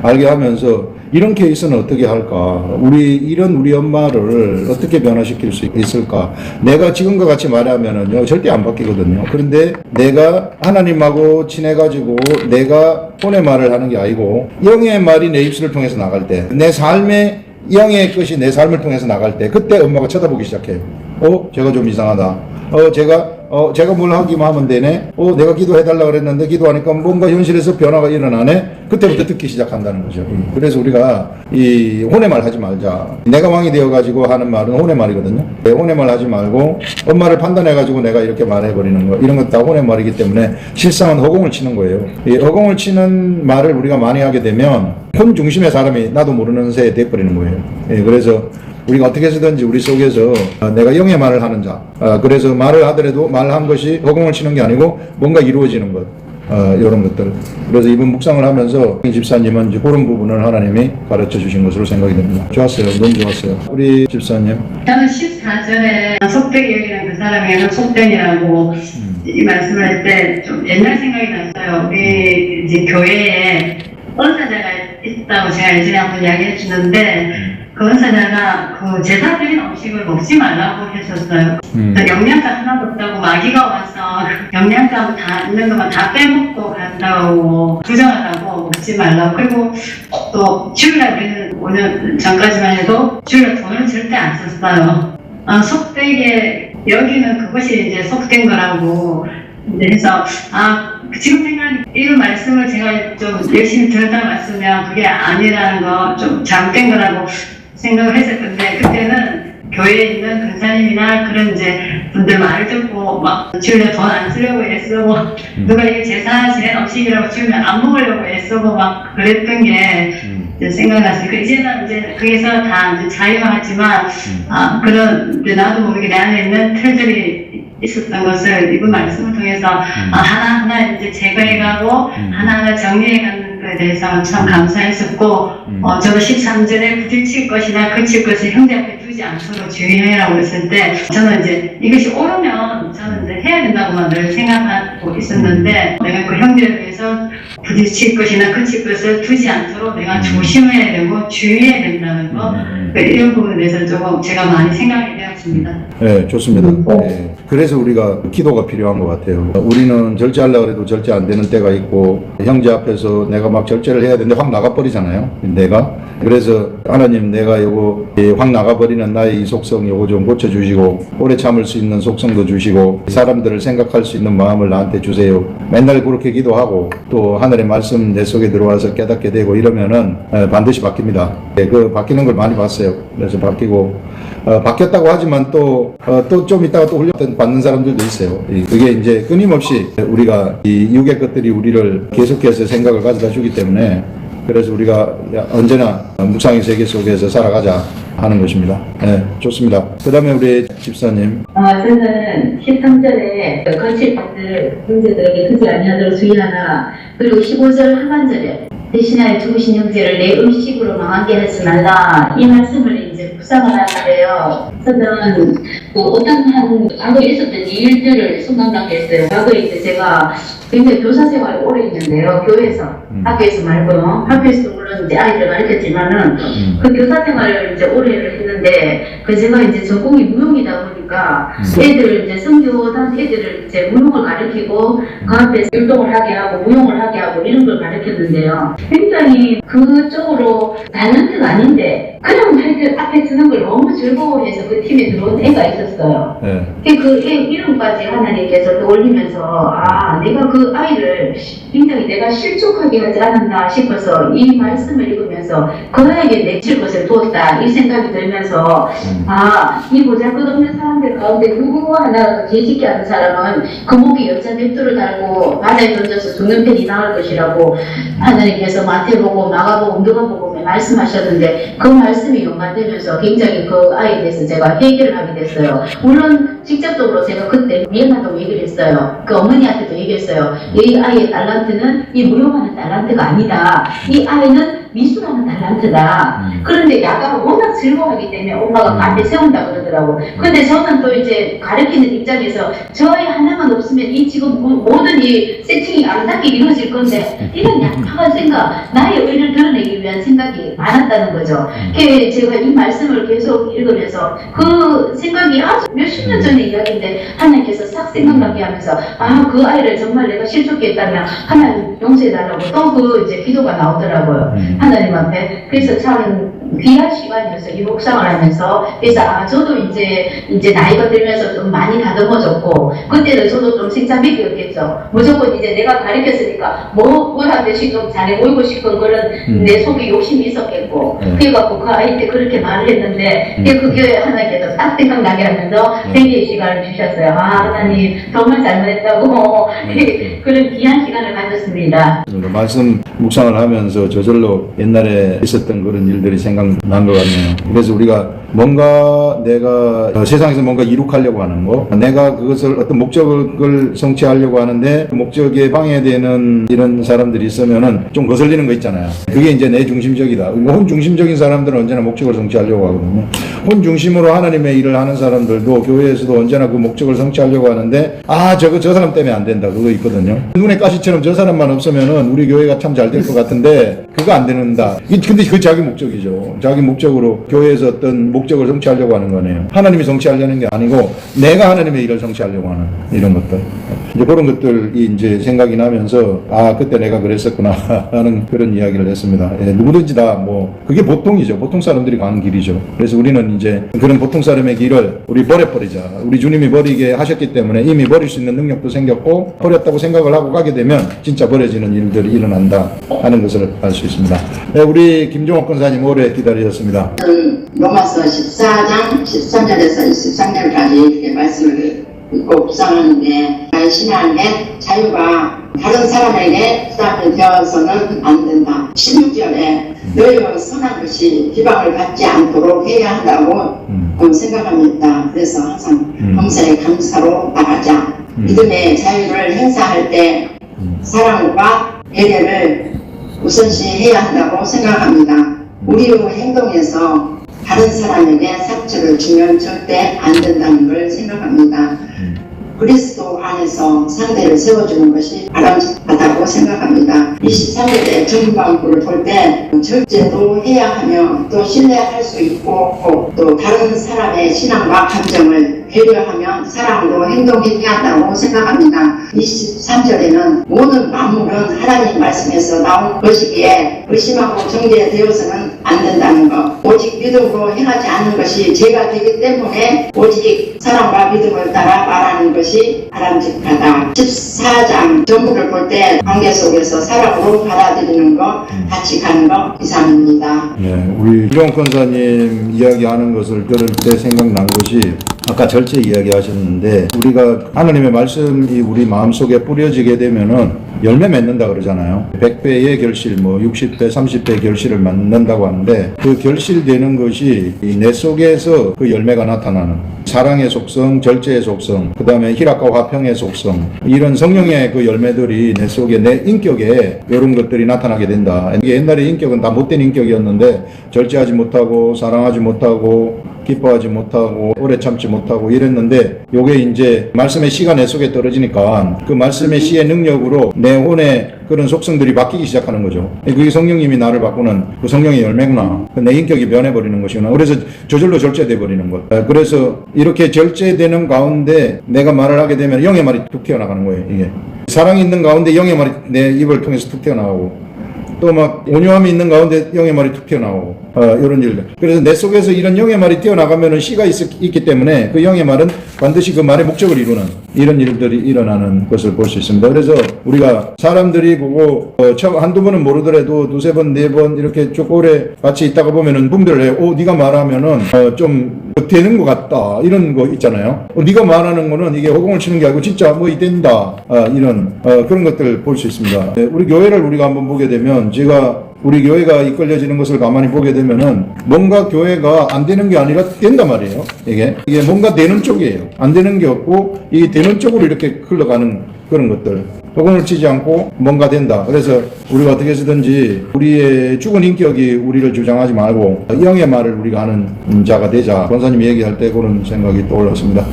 알게 하면서 이런 케이스는 어떻게 할까? 우리 엄마를 어떻게 변화시킬 수 있을까? 내가 지금과 같이 말하면은요, 절대 안 바뀌거든요. 그런데 내가 하나님하고 친해가지고 내가 혼의 말을 하는 게 아니고 영의 말이 내 입술을 통해서 나갈 때, 내 삶의 영의 것이 내 삶을 통해서 나갈 때, 그때 엄마가 쳐다보기 시작해요. 제가 좀 이상하다. 제가 뭘 하기만 하면 되네. 내가 기도해달라고 그랬는데 기도하니까 뭔가 현실에서 변화가 일어나네. 그때부터 듣기 시작한다는 거죠. 그래서 우리가 이 혼의 말 하지 말자. 내가 왕이 되어가지고 하는 말은 혼의 말이거든요. 혼의 말 하지 말고 엄마를 판단해가지고 내가 이렇게 말해버리는 거. 이런 것 다 혼의 말이기 때문에 실상은 허공을 치는 거예요. 이 허공을 치는 말을 우리가 많이 하게 되면 혼 중심의 사람이 나도 모르는 새에 돼버리는 거예요. 그래서 우리가 어떻게 해서든지 우리 속에서 내가 영의 말을 하는 자, 그래서 말을 하더라도 말한 것이 허공을 치는 게 아니고 뭔가 이루어지는 것, 이런 것들. 그래서 이번 묵상을 하면서 집사님은 이제 그런 부분을 하나님이 가르쳐 주신 것으로 생각이 됩니다. 좋았어요. 너무 좋았어요. 우리 집사님.
저는 14절에 속되기이라는 그 사람이 속된이라고 이 말씀을 할 때 좀 옛날 생각이 났어요. 우리 이제 교회에 은사자가 있다고 제가 예전에 한번 이야기해 주는데 그 은사자가 그 제사 드린 음식을 먹지 말라고 했었어요. 영양가 하나도 없다고 마귀가 와서 영양가 다 있는 것만 다 빼먹고 간다고 부정하다고 먹지 말라고. 그리고 또 주일날 우리는 5년 전까지만 해도 주일날 돈을 절대 안 썼어요. 속되게 여기는 그것이 이제 속된 거라고. 그래서 지금 생각하니 이런 말씀을 제가 좀 열심히 들었다 놨으면 그게 아니라는 거 좀 잘못된 거라고 생각을 했었는데 그때는 교회에 있는 근사님이나 그런 이제 분들 말을 듣고 막 주일날 돈 안 쓰려고 애쓰고 누가 이게 제사 지낸 음식이라고 주일날 안 먹으려고 애쓰고 막 그랬던 게 이제 생각났어요. 이제는 이제 거기서 다 이제 자유하지만 그런 나도 모르게 내 안에 있는 틀들이 있었던 것을 이번 말씀을 통해서 하나하나 이제 제거해가고 하나하나 정리해가는 것에 대해서 참 감사했었고 저도 13절에 부딪힐 것이나 그칠 것을 형제 앞에 두지 않도록 주의해라고 했을 때 저는 이제 이것이 옳으면 저는 이제 해야 된다고만 늘 생각하고 있었는데 내가 그 형제를 위해서 부딪힐 것이나 그칠 것을 두지 않도록 내가 조심해야 되고 주의해야 된다는 거 이런 부분에 대해서 조금 제가 많이 생각이 되었습니다.
네, 좋습니다. 네. 그래서 우리가 기도가 필요한 것 같아요. 우리는 절제하려고 해도 절제 안 되는 때가 있고 형제 앞에서 내가 막 절제를 해야 되는데 확 나가버리잖아요. 내가. 그래서 하나님 내가 요거 확 나가버리는 나의 이 속성 요거 좀 고쳐주시고 오래 참을 수 있는 속성도 주시고 사람들을 생각할 수 있는 마음을 나한테 주세요. 맨날 그렇게 기도하고 또 하늘의 말씀 내 속에 들어와서 깨닫게 되고 이러면은 반드시 바뀝니다. 네, 그 바뀌는 걸 많이 봤어요. 그래서 바뀌고 바뀌었다고 하지만 또 좀 있다가 또 훈련 받는 사람들도 있어요. 그게 이제 끊임없이 우리가 이 육의 것들이 우리를 계속해서 생각을 가져다 주기 때문에 그래서 우리가 언제나 묵상의 세계 속에서 살아가자 하는 것입니다. 네, 좋습니다. 그 다음에 우리 집사님.
저는 13절에 거칠 것들 형제들에게 크지 아니하도록 주의하라. 그리고 15절 하반절에 대신하여 죽으신 형제를 내 음식으로 망하게 하지 말라. 이 말씀을 이제 묵상을 하는데요. 저는 어떤 한 과거에 있었던 일들을 생각나게 했어요. 과거에 이제 제가 굉장히 교사 생활이 오래 했는데요. 교회에서, 학교에서 말고요. 학교에서도 물론 이제 아이들 가르쳤지만은 그 교사 생활을 이제 오래를 했는데 제가 이제 전공이 무용이다 보니까 애들 이제 성교단 애들을 이제 무용을 가르치고 그 앞에서 율동을 하게 하고 무용을 하게 하고 이런 걸 가르쳤는데요. 굉장히 그쪽으로 탤런트가 아닌데 그냥 애들 앞에 서는 걸 너무 즐거워해서 그 팀에 들어온 애가 있었어요. 그 애 이름까지 하나님께서 떠올리면서 내가 그 아이를 굉장히 내가 실족하게 하지 않았나 싶어서 이 말씀을 읽으면서 그 아이에게 내칠 것을 두었다 이 생각이 들면서 이 보잘것없는 사람들 가운데 누구 하나 죄짓게 하는 사람은 그 목에 여자 맷돌을 달고 바다에 던져서 죽는 편이 나을 것이라고 하나님께서 마태복음, 마가복음, 누가복음에 말씀하셨는데 그 말씀이 연관되면서 굉장히 그 아이에 대해서 제가 회개를 하게 됐어요. 물론 직접적으로 제가 그때 미안하다고 얘기를 했어요. 그 어머니한테도 얘기했어요. 이 아이의 달란트는 이 무용하는 달란트가 아니다. 이 아이는 미술하는 달란트다. 그런데 야가가 워낙 즐거워하기 때문에 엄마가 앞에 세운다 그러더라고. 근데 저는 또 이제 가르치는 입장에서 저 아이 하나만 없으면 이 지금 모든 이 세팅이 아름답게 이루어질 건데 이런 약한 생각, 나의 의를 드러내기 위한 생각이 많았다는 거죠. 제가 이 말씀을 계속 읽으면서 그 생각이 아주 몇십 년 전의 이야기인데 하나님께서 싹 생각나게 하면서 그 아이를 정말 내가 실족해 했다면 하나님 용서해달라고 또 그 이제 기도가 나오더라고요. 하나님 앞에. 그래서 참 귀한 시간이었어요. 이 묵상을 하면서. 그래서 저도 이제 나이가 들면서 좀 많이 다듬어졌고 그때는 저도 좀 생사맥이었겠죠. 무조건 이제 내가 가르쳤으니까 뭐하듯이 좀 잘해 보이고 싶은 그런 내 속에 욕심이 있었겠고 그래갖고 그 아이 때 그렇게 말을 했는데 그게 하나님께서 딱 생각나게 하면서 회개의 시간을 주셨어요. 하나님 정말 잘못했다고 그런 귀한 시간을 가졌습니다.
말씀 묵상을 하면서 저절로 옛날에 있었던 그런 일들이 생각난 것 같네요. 그래서 우리가 뭔가 내가 세상에서 뭔가 이룩하려고 하는 거, 내가 그것을 어떤 목적을 성취하려고 하는데 그 목적에 방해되는 이런 사람들이 있으면은 좀 거슬리는 거 있잖아요. 그게 이제 내 중심적이다. 혼중심적인 사람들은 언제나 목적을 성취하려고 하거든요. 혼중심으로 하나님의 일을 하는 사람들도 교회에서도 언제나 그 목적을 성취하려고 하는데 저 사람 때문에 안 된다. 그거 있거든요. 눈에 가시처럼 저 사람만 없으면은 우리 교회가 참 잘 될 것 같은데 그거 안 된다. 근데 그 자기 목적이죠. 자기 목적으로 교회에서 어떤 목적을 성취하려고 하는 거네요. 하나님이 성취하려는 게 아니고 내가 하나님의 일을 성취하려고 하는 이런 것들. 이제 그런 것들이 이제 생각이 나면서 그때 내가 그랬었구나 하는 그런 이야기를 했습니다. 누구든지 다 그게 보통이죠. 보통 사람들이 가는 길이죠. 그래서 우리는 이제 그런 보통 사람의 길을 우리 버려버리자. 우리 주님이 버리게 하셨기 때문에 이미 버릴 수 있는 능력도 생겼고 버렸다고 생각을 하고 가게 되면 진짜 버려지는 일들이 일어난다 하는 것을 알 수 있습니다. 우리 김종옥 권사님 오래 기다리셨습니다.
로마서 14장 13절에서 23절까지 이렇게 말씀을 읽고 묵상하는데 신앙의 자유가 다른 사람에게 부담이 되어서는 안 된다. 16절에 너희와 선한 것이 비방을 받지 않도록 해야 한다고 생각합니다. 그래서 항상 범사에 감사로 나가자. 믿음의 자유를 행사할 때 사랑과 배려를 우선시해야 한다고 생각합니다. 우리의 행동에서 다른 사람에게 상처를 주면 절대 안 된다는 걸 생각합니다. 그리스도 안에서 상대를 세워주는 것이 바람직하다고 생각합니다. 23절의 전반부를 볼 때 절제도 해야 하며 또 신뢰할 수 있고 또 다른 사람의 신앙과 감정을 배려하며 사랑으로 행동해야 한다고 생각합니다. 23절에는 모든 만물은 하나님 말씀에서 나온 것이기에 의심하고 정죄되어서는 안 된다는 것, 오직 믿음으로 행하지 않는 것이 죄가 되기 때문에 오직 사랑과 믿음을 따라 말하는 것이 바람직하다. 14장 전부를 볼 때 관계 속에서 사랑으로 받아들이는 것, 같이 가는 것 이상입니다.
네, 우리 이종 권사님 이야기하는 것을 들을 때 생각난 것이 아까 절제 이야기하셨는데 우리가 하나님의 말씀이 우리 마음속에 뿌려지게 되면은 열매 맺는다 그러잖아요. 100배의 결실, 60배, 30배의 결실을 맺는다고 하는데 그 결실되는 것이 내 속에서 그 열매가 나타나는 사랑의 속성, 절제의 속성, 그 다음에 희락과 화평의 속성, 이런 성령의 그 열매들이 내 속에, 내 인격에 이런 것들이 나타나게 된다. 옛날에 인격은 다 못된 인격이었는데 절제하지 못하고 사랑하지 못하고 기뻐하지 못하고 오래 참지 못하고 이랬는데 요게 이제 말씀의 씨가 내 속에 떨어지니까 그 말씀의 씨의 능력으로 내 혼의 그런 속성들이 바뀌기 시작하는 거죠. 그게 성령님이 나를 바꾸는 그 성령의 열매구나. 내 인격이 변해버리는 것이구나. 그래서 저절로 절제돼 버리는 것. 그래서 이렇게 절제되는 가운데 내가 말을 하게 되면 영의 말이 툭 튀어나가는 거예요. 이게 사랑이 있는 가운데 영의 말이 내 입을 통해서 툭 튀어나가고 또 막 온유함이 있는 가운데 영의 말이 툭 튀어나오고 이런 일들. 그래서 내 속에서 이런 영의 말이 튀어나가면은 씨가 있기 때문에 그 영의 말은 반드시 그 말의 목적을 이루는 이런 일들이 일어나는 것을 볼 수 있습니다. 그래서 우리가 사람들이 보고 한두 번은 모르더라도 두세 번, 네 번 이렇게 쭉 오래 같이 있다가 보면은 분별을 해요. 네가 말하면은 좀 되는 것 같다. 이런 거 있잖아요. 네가 말하는 거는 이게 허공을 치는 게 아니고 진짜 이 된다. 이런 그런 것들 볼 수 있습니다. 우리 교회를 우리가 한번 보게 되면 제가 우리 교회가 이끌려지는 것을 가만히 보게 되면은 뭔가 교회가 안 되는 게 아니라 된단 말이에요. 이게 뭔가 되는 쪽이에요. 안 되는 게 없고 이게 되는 쪽으로 이렇게 흘러가는 그런 것들. 허공을 치지 않고 뭔가 된다. 그래서 우리가 어떻게 해서든지 우리의 죽은 인격이 우리를 주장하지 말고 영의 말을 우리가 하는 자가 되자. 권사님이 얘기할 때 그런 생각이 떠올랐습니다.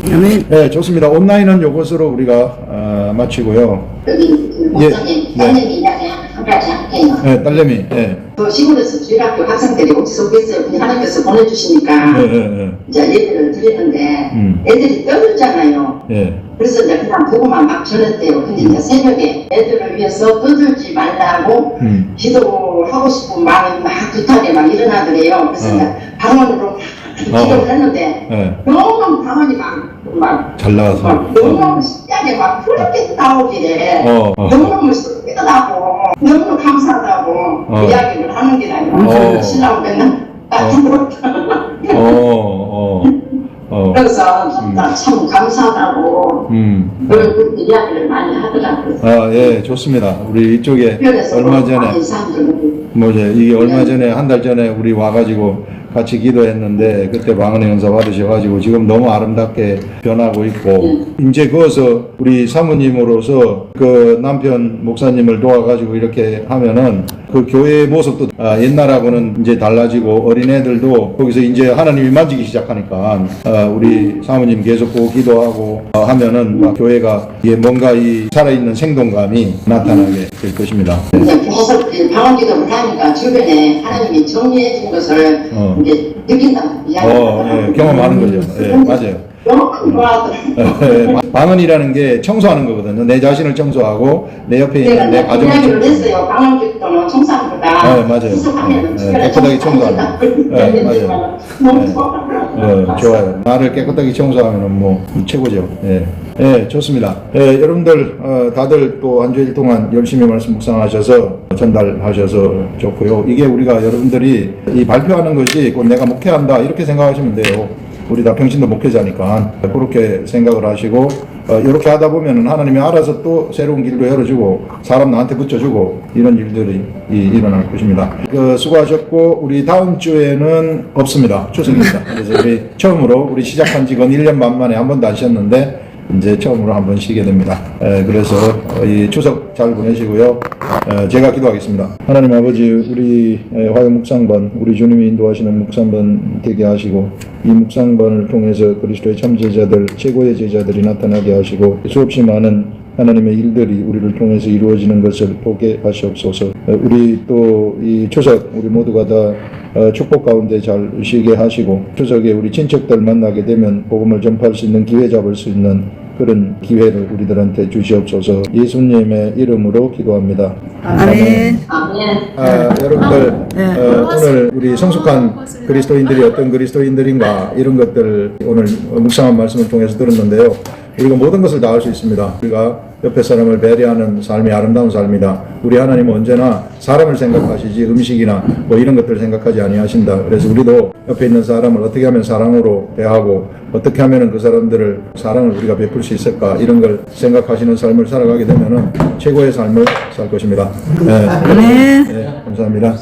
네, 좋습니다. 온라인은 이것으로 우리가 마치고요.
여기 목사님, 딸내미 이야기 한 가지 할게요.
네, 딸내미. 네.
그 시골에서 주일학교 학생들이 어디서 오겠어요. 그냥 하나님께서 보내주시니까 이제 예배를 드리는데 애들이 떠들잖아요. 그래서 이제 그냥 보고만 막 전했대요. 근데 이제 새벽에 애들을 위해서 떠들지 말라고 기도하고 싶은 마음이 막 두텁게 막 일어나더래요. 그래서 이제 방언으로 기도를 했는데 너무 방언이 막
잘 나와서
너무 신기하게 막 그렇게 나오길래 너무 신기하다고 너무 감사하다고 이야기를 하는 게 아니라 신라고 맨날 그래서 참 감사하다고 그런 이야기를 많이 하더라고요.
예, 좋습니다. 우리 이쪽에 얼마 전에 이게 얼마 전에 한 달 전에 우리 와가지고 같이 기도했는데 그때 방언의 은사 받으셔가지고 지금 너무 아름답게 변하고 있고 이제 그어서 우리 사모님으로서 그 남편 목사님을 도와가지고 이렇게 하면은 그 교회의 모습도 옛날하고는 이제 달라지고 어린애들도 거기서 이제 하나님이 만지기 시작하니까 우리 사모님 계속 보고 기도하고 하면은 막 교회가 뭔가 이 살아있는 생동감이 나타나게 될 것입니다.
이제 계속 방언 기도를 하니까 주변에 하나님이 정리해 준 것을 이제 느낀다고 이야기하더라고요.
경험하는 거죠. 예, 맞아요. 방언이라는 게 청소하는 거거든요. 내 자신을 청소하고 내 옆에 있는 내 가족을
이야기를 했어요. 방언 기도는 청소하는 거다.
맞아요. 깨끗하게 청소하는 맞아요. 좋아요. 나를 깨끗하게 청소하면 최고죠. 좋습니다. 여러분들 다들 또 한 주일 동안 열심히 말씀 묵상하셔서 전달하셔서 좋고요. 이게 우리가 여러분들이 이 발표하는 것이 곧 내가 목회한다 이렇게 생각하시면 돼요. 우리 다 평신도 목회자니까 그렇게 생각을 하시고 이렇게 하다 보면 하나님이 알아서 또 새로운 길도 열어주고 사람 나한테 붙여주고 이런 일들이 일어날 것입니다. 수고하셨고 우리 다음 주에는 없습니다. 추석입니다. 그래서 우리 처음으로 우리 시작한 지가 1년 반 만에 한 번도 안 쉬었는데 이제 처음으로 한번 쉬게 됩니다. 그래서 이 추석 잘 보내시고요. 제가 기도하겠습니다. 하나님 아버지, 우리 화요 묵상반, 우리 주님이 인도하시는 묵상반 되게 하시고, 이 묵상반을 통해서 그리스도의 참제자들, 최고의 제자들이 나타나게 하시고, 수없이 많은 하나님의 일들이 우리를 통해서 이루어지는 것을 보게 하시옵소서. 우리 또 이 추석 우리 모두가 다 축복 가운데 잘 쉬게 하시고, 추석에 우리 친척들 만나게 되면 복음을 전파할 수 있는 기회 잡을 수 있는 그런 기회를 우리들한테 주시옵소서. 예수님의 이름으로 기도합니다.
아멘.
여러분들 오늘 우리 성숙한 그리스도인들이 어떤 그리스도인들인가 이런 것들을 오늘 묵상한 말씀을 통해서 들었는데요. 우리가 모든 것을 다 할 수 있습니다. 우리가 옆에 사람을 배려하는 삶이 아름다운 삶이다. 우리 하나님은 언제나 사람을 생각하시지 음식이나 뭐 이런 것들을 생각하지 아니하신다. 그래서 우리도 옆에 있는 사람을 어떻게 하면 사랑으로 대하고 어떻게 하면 그 사람들을 사랑을 우리가 베풀 수 있을까 이런 걸 생각하시는 삶을 살아가게 되면은 최고의 삶을 살 것입니다. 네, 감사합니다.